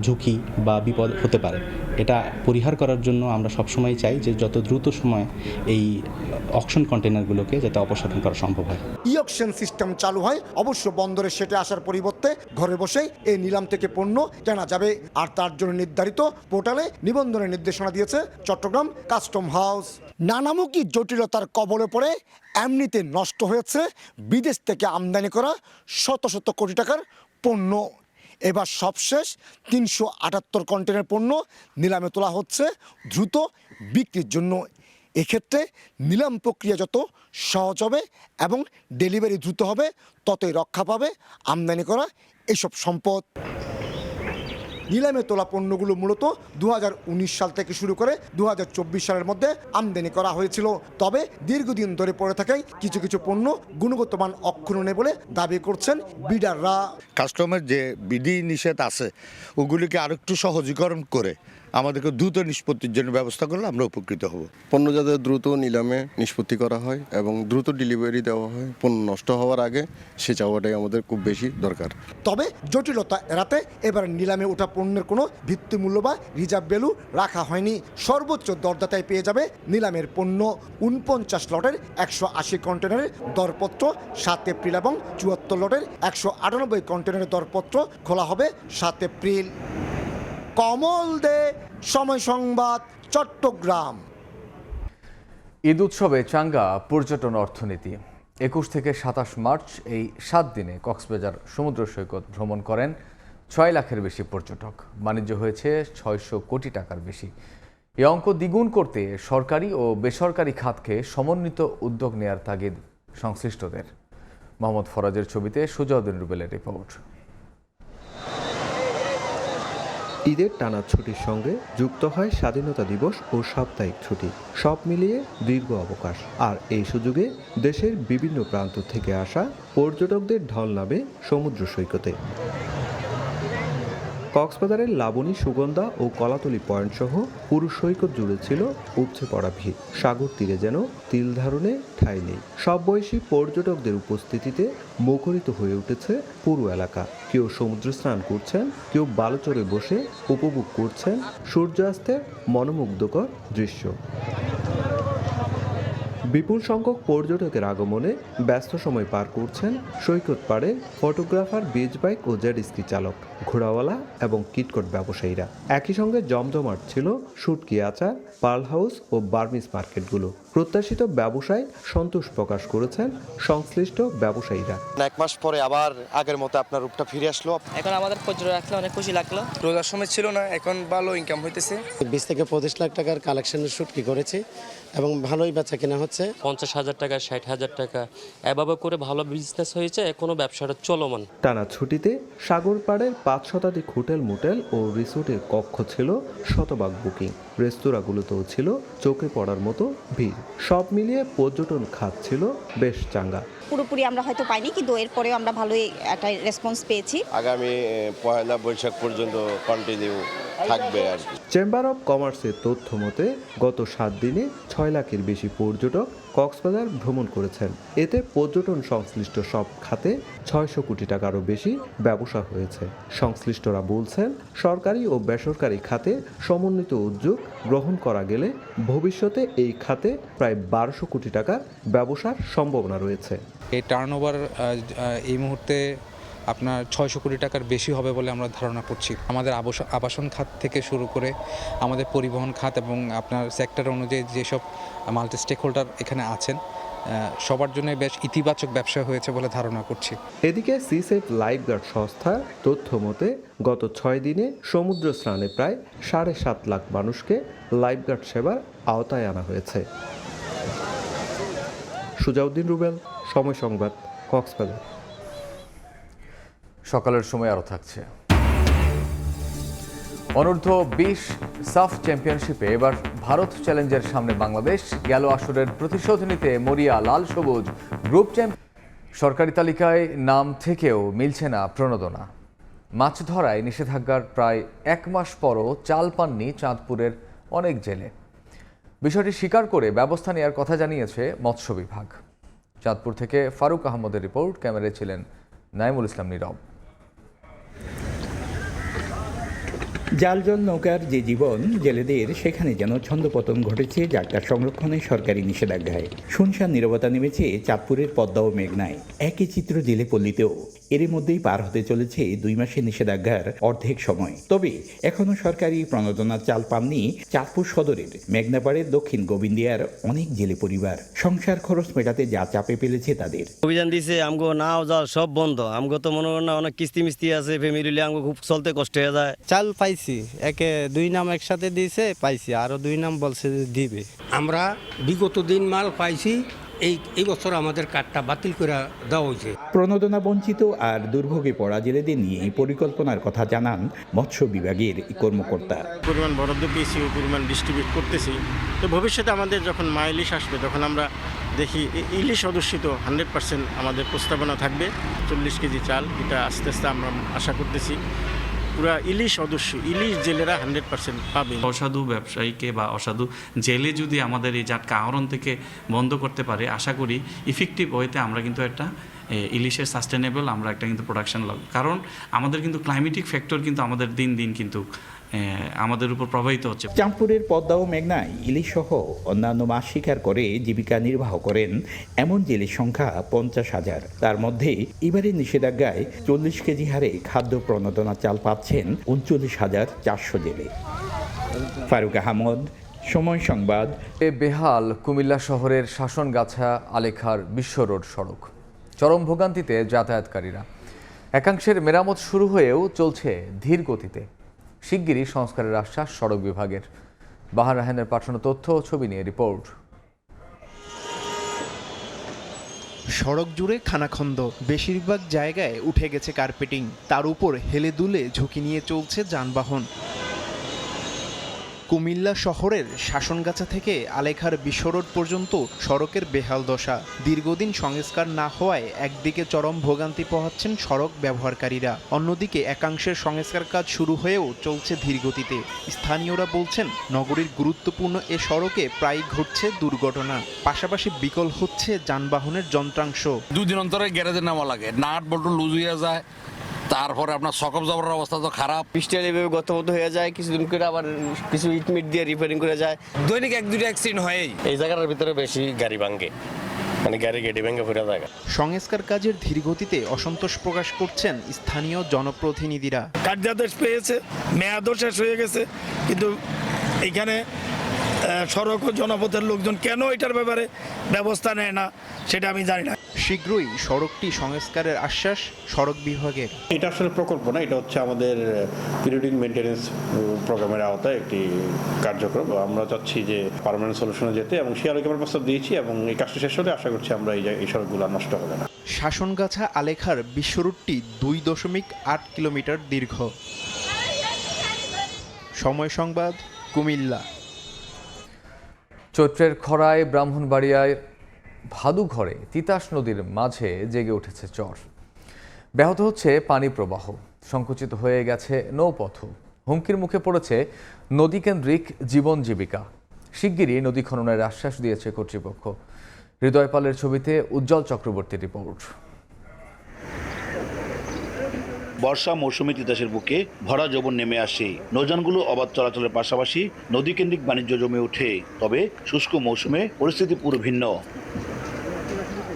[SPEAKER 29] ঝুঁকি বা বিপদ হতে পারে। এটা পরিহার করার জন্য আমরা সবসময় চাই যে যত দ্রুত সময় এই অকশন কন্টেনারগুলোকে যাতে অপসারণ করা সম্ভব হয়।
[SPEAKER 17] ই অকশন সিস্টেম চালু হয়, অবশ্য বন্দরে সেটে আসার পরিবর্তে ঘরে বসেই এই নিলাম থেকে পণ্য কেনা যাবে। আর তার জন্য নির্ধারিত পোর্টালে নিবন্ধনের নির্দেশনা দিয়েছে চট্টগ্রাম কাস্টম হাউস। নানামুখী জটিলতার কবলে পড়ে এমনিতে নষ্ট হয়েছে বিদেশ থেকে আমদানি করা শত শত কোটি টাকার পণ্য। এবার সবশেষ 378 কন্টেনার পণ্য নিলামে তোলা হচ্ছে দ্রুত বিক্রির জন্য। এক্ষেত্রে নিলাম প্রক্রিয়া যত সহজ হবে এবং ডেলিভারি দ্রুত হবে, ততই রক্ষা পাবে আমদানি করা এসব সম্পদ। নিলামে তোলা পণ্যগুলো মূলত 2019 সাল থেকে শুরু করে 2024 সালের মধ্যে আমদানি করা হয়েছিল। তবে দীর্ঘদিন ধরে পড়ে থাকায় কিছু কিছু পণ্য গুণগত মান অক্ষুণ্ণ নেই বলে দাবি করছেন বিডাররা।
[SPEAKER 10] কাস্টমের যে বিধি নিষেধ আছে ওগুলিকে আরেকটু সহজীকরণ করে আমাদেরকে দ্রুত নিষ্পত্তির জন্য ব্যবস্থা করলে আমরা উপকৃত হব।
[SPEAKER 15] পণ্য যাতে দ্রুত নিলামে নিষ্পত্তি করা হয় এবং দ্রুত ডেলিভারি দেওয়া হয় পণ্য নষ্ট হওয়ার আগে, সে চাওয়াটাই আমাদের খুব বেশি দরকার।
[SPEAKER 17] তবে জটিলতা এড়াতে এবার নিলামে ওঠা পণ্যের কোনো ভিত্তিমূল্য বা রিজার্ভ ভ্যালু রাখা হয়নি। সর্বোচ্চ দরদাতায় পেয়ে যাবে নিলামের পণ্য। 49 লটের 180 কন্টেনারের দরপত্র 7 এপ্রিল এবং 74 লটের 198 কন্টেনারের দরপত্র খোলা হবে 7 এপ্রিল। কমল দে, সময় সংবাদ, চট্টগ্রাম।
[SPEAKER 1] ঈদ উৎসবে চাঙ্গা পর্যটন অর্থনীতি। 21 থেকে 27 মার্চ এই 7 দিনে কক্সবাজার সমুদ্র সৈকত ভ্রমণ করেন 6 লাখের বেশি পর্যটক। বাণিজ্য হয়েছে 600 কোটি টাকার বেশি। এই অঙ্ক দ্বিগুণ করতে সরকারি ও বেসরকারি খাতকে সমন্বিত উদ্যোগ নেয়ার তাগিদ সংশ্লিষ্টদের। মোহাম্মদ ফরাজের ছবিতে সুজাউদ্দিন রুবেলের রিপোর্ট।
[SPEAKER 19] ঈদের টানা ছুটির সঙ্গে যুক্ত হয় স্বাধীনতা দিবস ও সাপ্তাহিক ছুটি, সব মিলিয়ে দীর্ঘ অবকাশ। আর এই সুযোগে দেশের বিভিন্ন প্রান্ত থেকে আসা পর্যটকদের ঢল নামে সমুদ্র সৈকতে। কক্সবাজারের লাবণী, সুগন্ধা ও কলাতলি পয়েন্ট সহ পুরো সৈকত জুড়ে ছিল উপচে পড়া ভিড়। সাগর তীরে যেন তিল ধারণে ঠাঁই নেই। সব বয়সী পর্যটকদের উপস্থিতিতে মুখরিত হয়ে উঠেছে পুরো এলাকা। কেউ সমুদ্র স্নান করছেন, কেউ বালুচরে বসে উপভোগ করছেন সূর্যাস্তের মনোমুগ্ধকর দৃশ্য। বিপুল সংখ্যক পর্যটকের আগমনে ব্যস্ত সময় পার করছেন সৈকত পাড়ে ফটোগ্রাফার, বিচ বাইক ও জেট স্কি চালক, ঘোড়াওয়ালা এবং কিটকট ব্যবসায়ীরা। একই সঙ্গে জমজমাট ছিল শুটকি আচার, পার্ল হাউস ও বার্মিজ মার্কেটগুলো। প্রত্যাশিত ব্যবসায় সন্তোষ প্রকাশ করেছেন সংশ্লিষ্ট ব্যবসায়ীরা।
[SPEAKER 20] 1 মাস পরে আবার আগের মতো আপনার রূপটা ফিরে আসলো।
[SPEAKER 21] এখন আমাদের পর্যটক রাখলে অনেক খুশি লাগলো।
[SPEAKER 20] রোজার সময় ছিল না, এখন ভালো ইনকাম হইতেছে।
[SPEAKER 22] 20 থেকে 25 লাখ টাকার কালেকশনের শুটকি করেছে এবং ভালোই বেচা কেনা হচ্ছে।
[SPEAKER 21] 50,000 টাকা, 60,000 টাকা এভাবে করে ভালো বিজনেস হয়েছে। এখনো ব্যবসাটা চলমান।
[SPEAKER 19] টানা ছুটিতে সাগর পাড়ের 5 শতাধিক হোটেল, মোটেল ও রিসোর্টের কক্ষ ছিল শতভাগ বুকিং। রেস্তোরাঁগুলোতেও ছিল চোখে পড়ার মতো ভিড়। সব মিলিয়ে পর্যটন খাত ছিল বেশ চাঙ্গা।
[SPEAKER 23] পুরোপুরি আমরা হয়তো পাইনি, কিন্তু এরপরেও আমরা ভালোই একটা রেসপন্স পেয়েছি।
[SPEAKER 20] আগামী 1 বৈশাখ পর্যন্ত কন্টিনিউ থাকবে আর কি।
[SPEAKER 19] চেম্বার অব কমার্সের তথ্য মতে গত 7 দিনে 6 লাখের বেশি পর্যটক কক্সবাজার ভ্রমণ করেছেন। এতে পর্যটন সংশ্লিষ্ট সব খাতে 600 কোটি টাকারও বেশি ব্যবসা হয়েছে। সংশ্লিষ্টরা বলছেন, সরকারি ও বেসরকারি খাতে সমন্বিত উদ্যোগ গ্রহণ করা গেলে ভবিষ্যতে এই খাতে প্রায় 1200 কোটি টাকার ব্যবসার সম্ভাবনা রয়েছে।
[SPEAKER 24] এই টার্নওভার এই মুহূর্তে আপনার 600 কোটি টাকার বেশি হবে বলে আমরা ধারণা করছি। আমাদের আবাসন খাত থেকে শুরু করে আমাদের পরিবহন খাত এবং আপনার সেক্টর অনুযায়ী যেসব মাল্টি স্টেক হোল্ডার এখানে আছেন, সবার জন্য বেশ ইতিবাচক ব্যবসা হয়েছে বলে ধারণা করছি।
[SPEAKER 19] এদিকে সিসেফ লাইফগার্ড সংস্থার তথ্য মতে গত 6 দিনে সমুদ্র স্নানে প্রায় 7.5 লাখ মানুষকে লাইফগার্ড সেবার আওতায় আনা হয়েছে। সুজাউদ্দিন রুবেল, সময় সংবাদ, কক্সবাজার।
[SPEAKER 1] সকালের সময় আরও থাকছে। অনূর্ধ্ব 20 সাফ চ্যাম্পিয়নশিপে এবার ভারত চ্যালেঞ্জের সামনে বাংলাদেশ। গেল আসরের প্রতিশোধ নিতে মরিয়া লাল সবুজ গ্রুপ চ্যাম্পিয়ন। সরকারি তালিকায় নাম থেকেও মিলছে না প্রণোদনা। মাছ ধরায় নিষেধাজ্ঞার প্রায় 1 মাস পরও চাল পাননি চাঁদপুরের অনেক জেলে। বিষয়টি স্বীকার করে ব্যবস্থা নেওয়ার কথা জানিয়েছে মৎস্য বিভাগ। চাঁদপুর থেকে ফারুক আহমদের রিপোর্ট, ক্যামেরায় ছিলেন নাইমুল ইসলাম নীরব।
[SPEAKER 25] জালজল নৌকার যে জীবন, জেলেদের সেখানে যেন ছন্দপতন ঘটেছে যাত্রা সংরক্ষণে সরকারি নিষেধাজ্ঞায়। শুনশান নীরবতা নেমেছে চাঁদপুরের পদ্মা ও মেঘনায়। একই চিত্র জেলে পল্লীতেও। এর মধ্যেই পার হতে চলেছে 2 মাসের নিষেধাজ্ঞার অর্ধেক সময়। তবে এখনও সরকারি প্রণোদনার চাল পাননি চাঁদপুর সদরের মেঘনাপাড়ের দক্ষিণ গোবিন্দিয়ার অনেক জেলে পরিবার। সংসার খরচ মেটাতে যা চাপে ফেলেছে তাদের।
[SPEAKER 30] অভিযান দিছে, আমগো নাও জাল সব বন্ধ। আমগো তো মনে না অনেক কিস্তি মিস্তি আছে, ফ্যামিলি আমগো খুব চলতে কষ্ট হয়ে যায়।
[SPEAKER 31] চাল পাইছি, 2 নাম একসাথে দিয়েছে, পাইছি, আরো 2 নাম বলছে দিবে।
[SPEAKER 32] আমরা বিগত দিন মাল পাইছি,
[SPEAKER 2] এই বছর আমাদের কার্ডটা বাতিল করে দেওয়া হয়েছে।
[SPEAKER 25] প্রণোদনা বঞ্চিত আর দুর্ভোগে পড়া জেলেদের নিয়ে পরিকল্পনার কথা জানান মৎস্য বিভাগের কর্মকর্তা।
[SPEAKER 3] পরিমাণ বরাদ্দ পেয়েছি, ওই পরিমাণ ডিস্ট্রিবিউট করতেছি। তো ভবিষ্যতে আমাদের যখন মা ইলিশ আসবে তখন আমরা দেখি ইলিশ অধ্যুষিত 100% আমাদের প্রস্তাবনা থাকবে। 40 কেজি চাল, এটা আস্তে আস্তে আমরা আশা করতেছি পুরা ইলিশ অদস্য ইলিশ জেলেরা 100% পাবে।
[SPEAKER 4] অসাধু ব্যবসায়ীকে বা অসাধু জেলে যদি আমাদের এই জাটকা আহরণ থেকে বন্ধ করতে পারে, আশা করি ইফেক্টিভ ওয়েতে আমরা কিন্তু একটা ইলিশের সাস্টেনেবল আমরা একটা কিন্তু প্রোডাকশন লাগবে। কারণ আমাদের কিন্তু ক্লাইমেটিক ফ্যাক্টর কিন্তু আমাদের দিন দিন কিন্তু আমাদের উপর প্রভাবিত হচ্ছে।
[SPEAKER 25] চাঁদপুরের পদ্মা ও মেঘনায় ইলিশ সহ অন্যান্য মাছ শিকার করে জীবিকা নির্বাহ করেন এমন জেলের সংখ্যা 50,000। তার মধ্যে এবারে নিষেধাজ্ঞায় 40 কেজি হারে খাদ্য প্রণোদনা চাল পাচ্ছেন 39,400 জেলে। ফারুক আহমদ, সময় সংবাদ।
[SPEAKER 1] বেহাল কুমিল্লা শহরের শাসনগাছা আলেখার বিশ্ব রোড সড়ক, চরম ভোগান্তিতে যাতায়াতকারীরা। একাংশের মেরামত শুরু হয়েও চলছে ধীর গতিতে। শিগগিরই সংস্কারের আশ্বাস সড়ক বিভাগের। বাহার রাহেনের পাঠানো তথ্য ও ছবি নিয়ে রিপোর্ট।
[SPEAKER 5] সড়ক জুড়ে খানাখন্দ, বেশিরভাগ জায়গায় উঠে গেছে কার্পেটিং, তার উপর হেলে দুলে ঝুঁকি নিয়ে চলছে যানবাহন। কুমিল্লা শহরের শাসনগাছা থেকে আলেখার বিশ্ব রোড পর্যন্ত সড়কের বেহাল দশা। দীর্ঘদিন সংস্কার না হওয়ায় একদিকে চরম ভোগান্তি পোহাচ্ছেন সড়ক ব্যবহারকারীরা, অন্যদিকে একাংশের সংস্কার কাজ শুরু হয়েও চলছে ধীরগতিতে। স্থানীয়রা বলছেন নগরীর গুরুত্বপূর্ণ এ সড়কে প্রায় ঘটছে দুর্ঘটনা, পাশাপাশি বিকল হচ্ছে যানবাহনের যন্ত্রাংশ।
[SPEAKER 6] দুদিন অন্তরে গ্যারেজে নামা লাগে, নাট বল্টু লুজ হয়ে যায়, তারপরে আপনার সকপ জবরের অবস্থা তো খারাপ।
[SPEAKER 30] পিস্টেল এভাবে গতমত হয়ে যায়, কিছুদিন করে আবার কিছু ইটমিট দিয়ে রিপেয়ারিং করে যায়।
[SPEAKER 6] দৈনিক 1-2টা অ্যাক্সিডেন্ট হয়ই।
[SPEAKER 30] এই জায়গাটার ভিতরে বেশি গাড়ি ভাঙে, মানে গাড়ি ভেঙে ফেরা জায়গা।
[SPEAKER 5] সংস্কার কাজের ধীরগতিতে অসন্তোষ প্রকাশ করছেন স্থানীয় জনপ্রতিনিধিরা।
[SPEAKER 8] কার্যাদেশ পেয়েছে, মেয়াদও শেষ হয়ে গেছে, কিন্তু এখানে সড়ক ও জনপথের লোকজন কেন এটার ব্যাপারে ব্যবস্থা নেয় না সেটা আমি জানি না।
[SPEAKER 5] শীঘ্রই সড়কটি সংস্কারের আশ্বাস সড়ক বিভাগের।
[SPEAKER 9] এটা আসলে প্রকল্প না, এটা হচ্ছে আমাদের পিরিয়ডিক মেইনটেনেন্স প্রোগ্রামের আওতায় একটি কার্যক্রম। আমরা চাচ্ছি যে পার্মানেন্ট সলিউশনে যেতে, এবং সেই আলোকে আমরা প্রস্তাব দিয়েছি, এবং এই কাজটা শেষ হলে আশা করছি আমরা এই সড়কগুলো নষ্ট হবে না।
[SPEAKER 5] শাসনগাছা আলেখার বিশ্ব রুটটি 2.8 কিলোমিটার দীর্ঘ। সময় সংবাদ, কুমিল্লা।
[SPEAKER 1] চৈত্রের খরায় ব্রাহ্মণবাড়িয়ায় ভাদুঘরে তিতাস নদীর মাঝে জেগে উঠেছে চর। ব্যাহত হচ্ছে পানি প্রবাহ, সংকুচিত হয়ে গেছে নৌপথ, হুমকির মুখে পড়েছে নদীকেন্দ্রিক জীবন জীবিকা। শিগগিরই নদী খননের আশ্বাস দিয়েছে কর্তৃপক্ষ। হৃদয় পালের ছবিতে উজ্জ্বল চক্রবর্তীর রিপোর্ট।
[SPEAKER 11] বর্ষা মৌসুমে তিতাসের বুকে ভরা যৌবন নেমে আসে। নৌযানগুলো অবাধ চলাচলের পাশাপাশি নদীকেন্দ্রিক বাণিজ্য জমে ওঠে। তবে শুষ্ক মৌসুমে পরিস্থিতি পুরো ভিন্ন।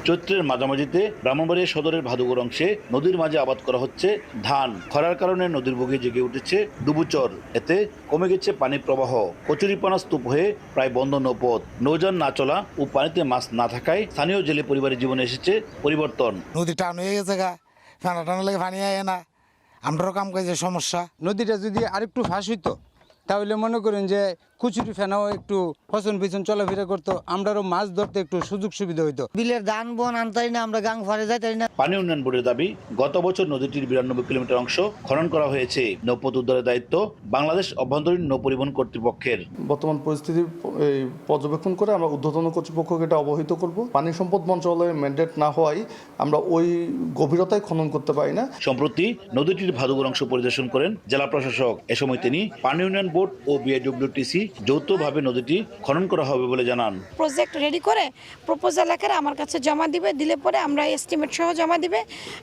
[SPEAKER 11] চৈত্রের মাঝামাঝিতে ব্রাহ্মণবাড়িয়া সদরের ভাদুঘর অংশে নদীর মাঝে আবাদ করা হচ্ছে ধান। খরার কারণে নদীর বুকে জেগে উঠেছে ডুবুচর। এতে কমে গেছে পানি প্রবাহ, কচুরিপানা স্তূপ হয়ে প্রায় বন্ধ নৌপথ। নৌযান না চলা ও পানিতে মাছ না থাকায় স্থানীয় জেলে পরিবারের জীবনে এসেছে পরিবর্তন।
[SPEAKER 26] নদী টান হয়ে গেছে গা, টানা টানা লেগে পানি আয় না, আমরাও কাম কাজে সমস্যা।
[SPEAKER 27] নদীটা যদি আরেকটু ফাঁস হইতো তাহলে মনে করেন যে কুচুরি ফেনাও একটু ফসন পিছন চলাফেরা করতো, আমরাও মাছ ধরতে একটু সুযোগ সুবিধা হইতো।
[SPEAKER 26] বিলের ধান বন আনতাই না, আমরা গাং ফারে যাইতাই না।
[SPEAKER 11] পানি উন্নয়ন বোর্ডের দাবি, গত বছর নদীটির 92 কিলোমিটার অংশ খনন করা হয়েছে। নৌপথ উদ্ধারের দায়িত্ব বাংলাদেশ অভ্যন্তরীণ নৌ পরিবহন কর্তৃপক্ষের।
[SPEAKER 14] বর্তমান পরিস্থিতি পর্যবেক্ষণ করে আমরা ঊর্ধ্বতন কর্তৃপক্ষকে এটা অবহিত করব। পানি সম্পদ মন্ত্রণালয়ের ম্যান্ডেট না হওয়ায় আমরা ওই গভীরতায় খনন করতে পারি না।
[SPEAKER 11] সম্প্রতি নদীটির ভাদুঘর অংশ পরিদর্শন করেন জেলা প্রশাসক। এ সময় তিনি পানি উন্নয়ন বোর্ড ও বিআইডব্লিউটিসি যৌথভাবে নদীটি খনন করা হবে বলে জানান।
[SPEAKER 28] প্রজেক্ট রেডি করে প্রপোজাল আকারে আমার কাছে জমা দিবে, দিলে পরে আমরা এস্টিমেট সহ জমা দিবে,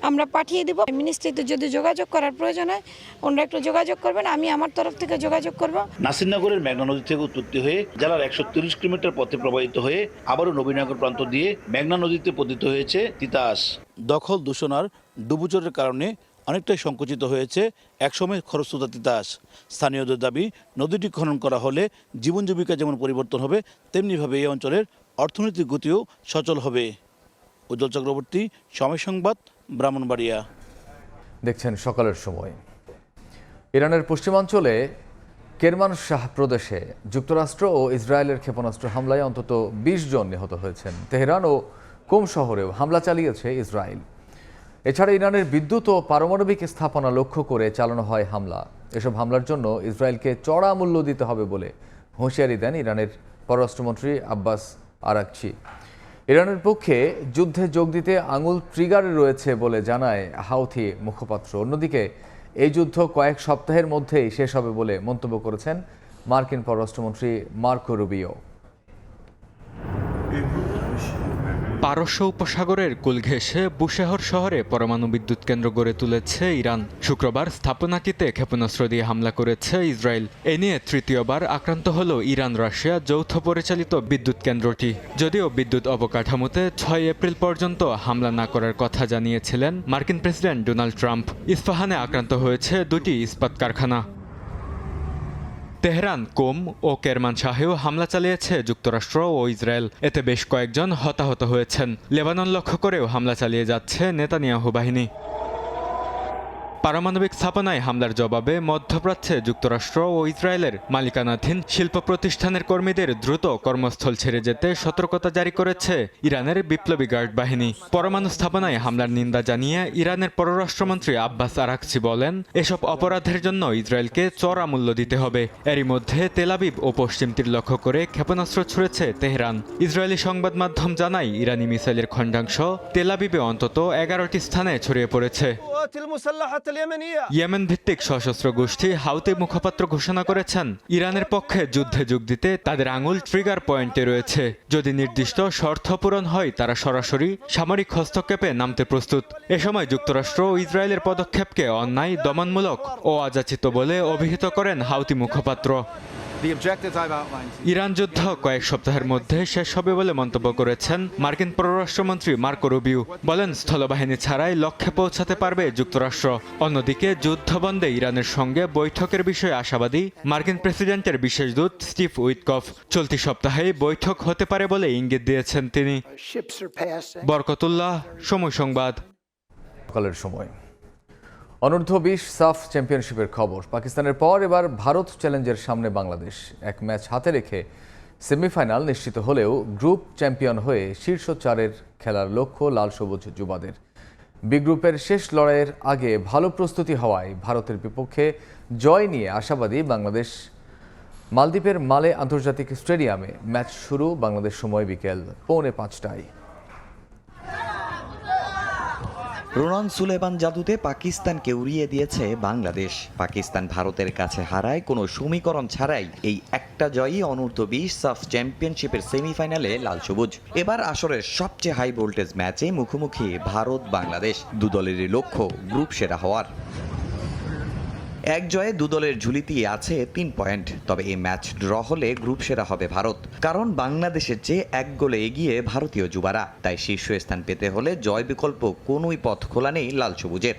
[SPEAKER 28] আমরা পাঠিয়ে দিব। মিনিস্ট্রিতে যদি যোগাযোগ করার প্রয়োজন হয় ওনারা একটু যোগাযোগ করবেন, আমি আমার তরফ থেকে যোগাযোগ করব।
[SPEAKER 11] নাসিরনগরের মেঘনা নদী থেকে উৎপত্তি হয়ে জেলার 130 কিলোমিটার পথে প্রবাহিত হয়ে আবারও নবীনগর প্রান্ত দিয়ে মেঘনা নদীতে পতিত হয়েছে তিতাস। দখল দূষণ আর ডুবুচরের কারণে অনেকটাই সংকুচিত হয়েছে একসময় খরস্রোতা তিতাস। স্থানীয়দের দাবি, নদীটি খনন করা হলে জীবন জীবিকা যেমন পরিবর্তন হবে, তেমনিভাবে এই অঞ্চলের অর্থনৈতিক গতিও সচল হবে। উজ্জ্বল চক্রবর্তী, সময় সংবাদ, ব্রাহ্মণবাড়িয়া।
[SPEAKER 1] দেখছেন সকালের সময়। ইরানের পশ্চিমাঞ্চলে কেরমানশাহ প্রদেশে যুক্তরাষ্ট্র ও ইসরায়েলের ক্ষেপণাস্ত্র হামলায় অন্তত ২০ জন নিহত হয়েছেন। তেহরান ও কোম শহরেও হামলা চালিয়েছে ইসরায়েল। এছাড়া ইরানের বিদ্যুৎ ও পারমাণবিক স্থাপনা লক্ষ্য করে চালানো হয় হামলা। এসব হামলার জন্য ইসরায়েলকে চড়া মূল্য দিতে হবে বলে হুঁশিয়ারি দেন ইরানের পররাষ্ট্রমন্ত্রী আব্বাস আরাকচি। ইরানের পক্ষে যুদ্ধে যোগ দিতে আঙুল ট্রিগারে রয়েছে বলে জানায় হাউথি মুখপাত্র। অন্যদিকে এই যুদ্ধ কয়েক সপ্তাহের মধ্যেই শেষ হবে বলে মন্তব্য করেছেন মার্কিন পররাষ্ট্রমন্ত্রী মার্কো রুবিও।
[SPEAKER 7] পারস্য উপসাগরের কুল ঘেঁষে বুশেহর শহরে পরমাণু বিদ্যুৎ কেন্দ্র গড়ে তুলেছে ইরান। শুক্রবার স্থাপনাটিতে ক্ষেপণাস্ত্র দিয়ে হামলা করেছে ইসরায়েল। এ নিয়ে তৃতীয়বার আক্রান্ত হল ইরান রাশিয়া যৌথ পরিচালিত বিদ্যুৎ কেন্দ্রটি। যদিও বিদ্যুৎ অবকাঠামোতে ৬ এপ্রিল পর্যন্ত হামলা না করার কথা জানিয়েছিলেন মার্কিন প্রেসিডেন্ট ডোনাল্ড ট্রাম্প। ইস্পাহানে আক্রান্ত হয়েছে দুটি ইস্পাত কারখানা। তেহরান, কোম ও কেরমানশাহেও হামলা চালিয়েছে যুক্তরাষ্ট্র ও ইসরায়েল। এতে বেশ কয়েকজন হতাহত হয়েছেন। লেবানন লক্ষ্য করেও হামলা চালিয়ে যাচ্ছে নেতানিয়াহু বাহিনী। পারমাণবিক স্থাপনায় হামলার জবাবে মধ্যপ্রাচ্যে যুক্তরাষ্ট্র ও ইসরায়েলের মালিকানাধীন শিল্প প্রতিষ্ঠানের কর্মীদের দ্রুত কর্মস্থল ছেড়ে যেতে সতর্কতা জারি করেছে ইরানের বিপ্লবী গার্ড বাহিনী। পরমাণু স্থাপনায় হামলার নিন্দা জানিয়ে ইরানের পররাষ্ট্রমন্ত্রী আব্বাস আরাকচি বলেন, এসব অপরাধের জন্য ইসরায়েলকে চড়া মূল্য দিতে হবে। এরই মধ্যে তেল আবিব ও পশ্চিম তীর লক্ষ্য করে ক্ষেপণাস্ত্র ছুড়েছে তেহরান। ইসরায়েলি সংবাদ মাধ্যম জানায় ইরানি মিসাইলের খণ্ডাংশ তেল আবিবে অন্তত ১১টি স্থানে ছড়িয়ে পড়েছে। ইয়েমেন ভিত্তিক সশস্ত্র গোষ্ঠী হাউতি মুখপাত্র ঘোষণা করেছেন, ইরানের পক্ষে যুদ্ধে যোগ দিতে তাদের আঙুল ট্রিগার পয়েন্টে রয়েছে। যদি নির্দিষ্ট শর্ত পূরণ হয় তারা সরাসরি সামরিক হস্তক্ষেপে নামতে প্রস্তুত। এ সময় যুক্তরাষ্ট্র ও ইসরায়েলের পদক্ষেপকে অন্যায়, দমনমূলক ও অযাচিত বলে অভিহিত করেন হাউতি মুখপাত্র। ইরান যুদ্ধ কয়েক সপ্তাহের মধ্যে শেষ হবে বলে মন্তব্য করেছেন মার্কিন পররাষ্ট্রমন্ত্রী মার্কো রুবিও। বলেন, স্থলবাহিনী ছাড়াই লক্ষ্যে পৌঁছাতে পারবে যুক্তরাষ্ট্র। অন্যদিকে যুদ্ধ বন্ধে ইরানের সঙ্গে বৈঠকের বিষয়ে আশাবাদী মার্কিন প্রেসিডেন্টের বিশেষ দূত স্টিভ উইটকফ। চলতি সপ্তাহে বৈঠক হতে পারে বলে ইঙ্গিত দিয়েছেন তিনি। বরকতুল্লাহ, সময় সংবাদ।
[SPEAKER 1] সকালের সময় অনূর্ধ্ব-20 সাফ চ্যাম্পিয়নশিপের খবর। পাকিস্তানের পর এবার ভারত চ্যালেঞ্জের সামনে বাংলাদেশ। এক ম্যাচ হাতে রেখে সেমিফাইনাল নিশ্চিত হলেও গ্রুপ চ্যাম্পিয়ন হয়ে শীর্ষ 4-এর খেলার লক্ষ্য লাল সবুজ যুবাদের। বি গ্রুপের শেষ লড়াইয়ের আগে ভালো প্রস্তুতি হওয়ায় ভারতের বিপক্ষে জয় নিয়ে আশাবাদী বাংলাদেশ। মালদ্বীপের মালে আন্তর্জাতিক স্টেডিয়ামে ম্যাচ শুরু বাংলাদেশ সময় বিকেল 4:45টায়।
[SPEAKER 10] রোনান সুলেমান জাদুতে পাকিস্তানকে উড়িয়ে দিয়েছে বাংলাদেশ। পাকিস্তান ভারতের কাছে হারায় কোনো সমীকরণ ছাড়াই এই একটা জয়ই অনূর্ধ্ব-20 সাফ চ্যাম্পিয়নশিপের সেমিফাইনালে লাল সবুজ। এবার আসরের সবচেয়ে হাই ভোল্টেজ ম্যাচে মুখোমুখি ভারত বাংলাদেশ। দুদলেরই লক্ষ্য গ্রুপ সেরা হওয়ার। এক জয়ে দুদলের ঝুলিতেই আছে 3 পয়েন্ট। তবে এই ম্যাচ ড্র হলে গ্রুপ সেরা হবে ভারত, কারণ বাংলাদেশের চেয়ে 1 গোলে এগিয়ে ভারতীয় যুবারা। তাই শীর্ষস্থান পেতে হলে জয় বিকল্প কোনোই পথ খোলা নেই লাল সবুজের।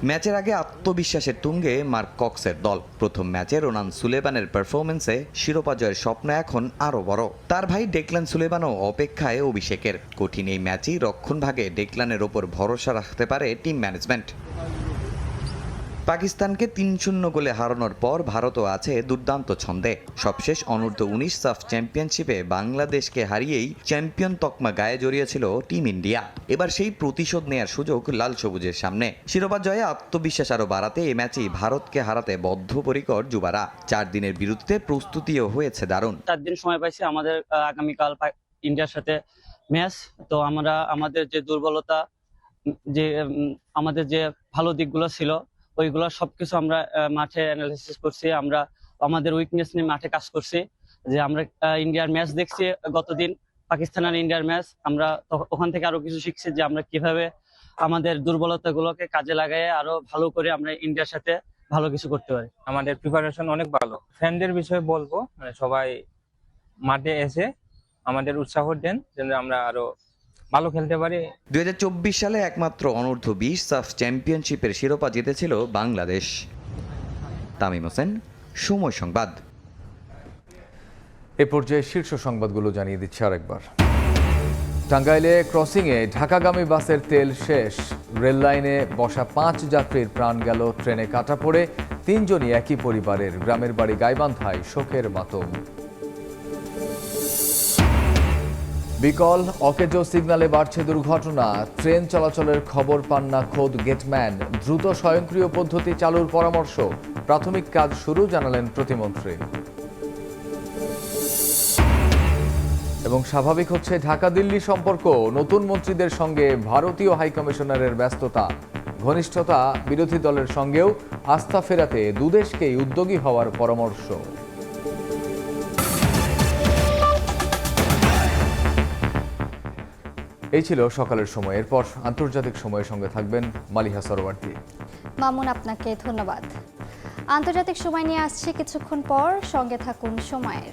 [SPEAKER 10] ম্যাচের আগে আত্মবিশ্বাসের তুঙ্গে মার্ক কক্সের দল। প্রথম ম্যাচে রোনান সুলেমানের পারফরমেন্সে শিরোপা জয়ের স্বপ্ন এখন আরও বড়। তার ভাই ডেকলান সুলেমানও অপেক্ষায় অভিষেকের। কঠিন এই ম্যাচই রক্ষণভাগে ডেকলানের ওপর ভরসা রাখতে পারে টিম ম্যানেজমেন্ট। পাকিস্তানকে 3-0 গোলে হারানোর পর ভারতও আছে দুর্দান্ত ছন্দে। সবশেষ অনূর্ধ্ব-19 সাফ চ্যাম্পিয়নশিপে বাংলাদেশকে হারিয়েই চ্যাম্পিয়ন তকমা গায়ে জড়িয়েছিল টিম ইন্ডিয়া। এবার সেই প্রতিশোধ নেয়ার সুযোগ লাল সবুজের সামনে। শিরোপা জয়ে আত্মবিশ্বাস আরও বাড়াতে এই ম্যাচেই ভারতকে হারাতে বদ্ধপরিকর যুবারা। 4 দিনের বিরুদ্ধে প্রস্তুতিও হয়েছে দারুণ।
[SPEAKER 12] 4 দিন সময় পাইছি আমাদের আগামীকাল ইন্ডিয়ার সাথে ম্যাচ। তো আমরা আমাদের যে দুর্বলতা, যে আমাদের যে ভালো দিকগুলো ছিল ওইগুলো সবকিছু আমরা মাঠে অ্যানালাইসিস করছি। আমরা আমাদের উইকনেস নিয়ে মাঠে কাজ করছি। যে আমরা ইন্ডিয়ার ম্যাচ দেখছি গতদিন, পাকিস্তান আর ইন্ডিয়ার ম্যাচ। আমরা ওখান থেকে আরো কিছু শিখছি যে আমরা কিভাবে আমাদের দুর্বলতাগুলোকে কাজে লাগাই আরো ভালো করে আমরা ইন্ডিয়ার সাথে ভালো কিছু করতে পারি।
[SPEAKER 13] আমাদের প্রিপারেশন অনেক ভালো। ফ্যানদের বিষয়ে বলবো, মানে সবাই মাঠে এসে আমাদের উৎসাহ দেন যেন আমরা আরো ভালো খেলতে পারি।
[SPEAKER 10] 2024 সালে একমাত্র অনূর্ধ্ব-20 সাফ চ্যাম্পিয়নশিপের শিরোপা জিতেছিল বাংলাদেশ। তামিম হোসেন, সময় সংবাদ।
[SPEAKER 1] এ পর্যায়ে শীর্ষ সংবাদগুলো জানিয়ে দিচ্ছি আরেকবার। টাঙ্গাইলে ক্রসিংয়ে ঢাকাগামী বাসের তেল শেষ। রেল লাইনে বসা 5 যাত্রীর প্রাণ গেল ট্রেনে কাটা পড়ে। তিনজনই একই পরিবারের, গ্রামের বাড়ি গাইবান্ধায় শোকের মাতম। বিকল অকেজো সিগন্যালে বাড়ছে দুর্ঘটনা, ট্রেন চলাচলের খবর পান না খোদ গেটম্যান, দ্রুত স্বয়ংক্রিয় পদ্ধতি চালুর পরামর্শ, প্রাথমিক কাজ শুরু জানালেন প্রতিমন্ত্রী। এবং স্বাভাবিক হচ্ছে ঢাকা দিল্লি সম্পর্ক, নতুন মন্ত্রীদের সঙ্গে ভারতীয় হাইকমিশনারের ব্যস্ততা, ঘনিষ্ঠতা বিরোধী দলের সঙ্গেও আস্থা ফেরাতে দুদেশকেই উদ্যোগী হওয়ার পরামর্শ। এই ছিল সকালের সময়। এরপর আন্তর্জাতিক সময়ের সঙ্গে থাকবেন মালিহা সরওয়ার্দী।
[SPEAKER 15] মামুন, আপনাকে ধন্যবাদ। আন্তর্জাতিক সময় নিয়ে আসছি কিছুক্ষণ পর, সঙ্গে থাকুন সময়ের।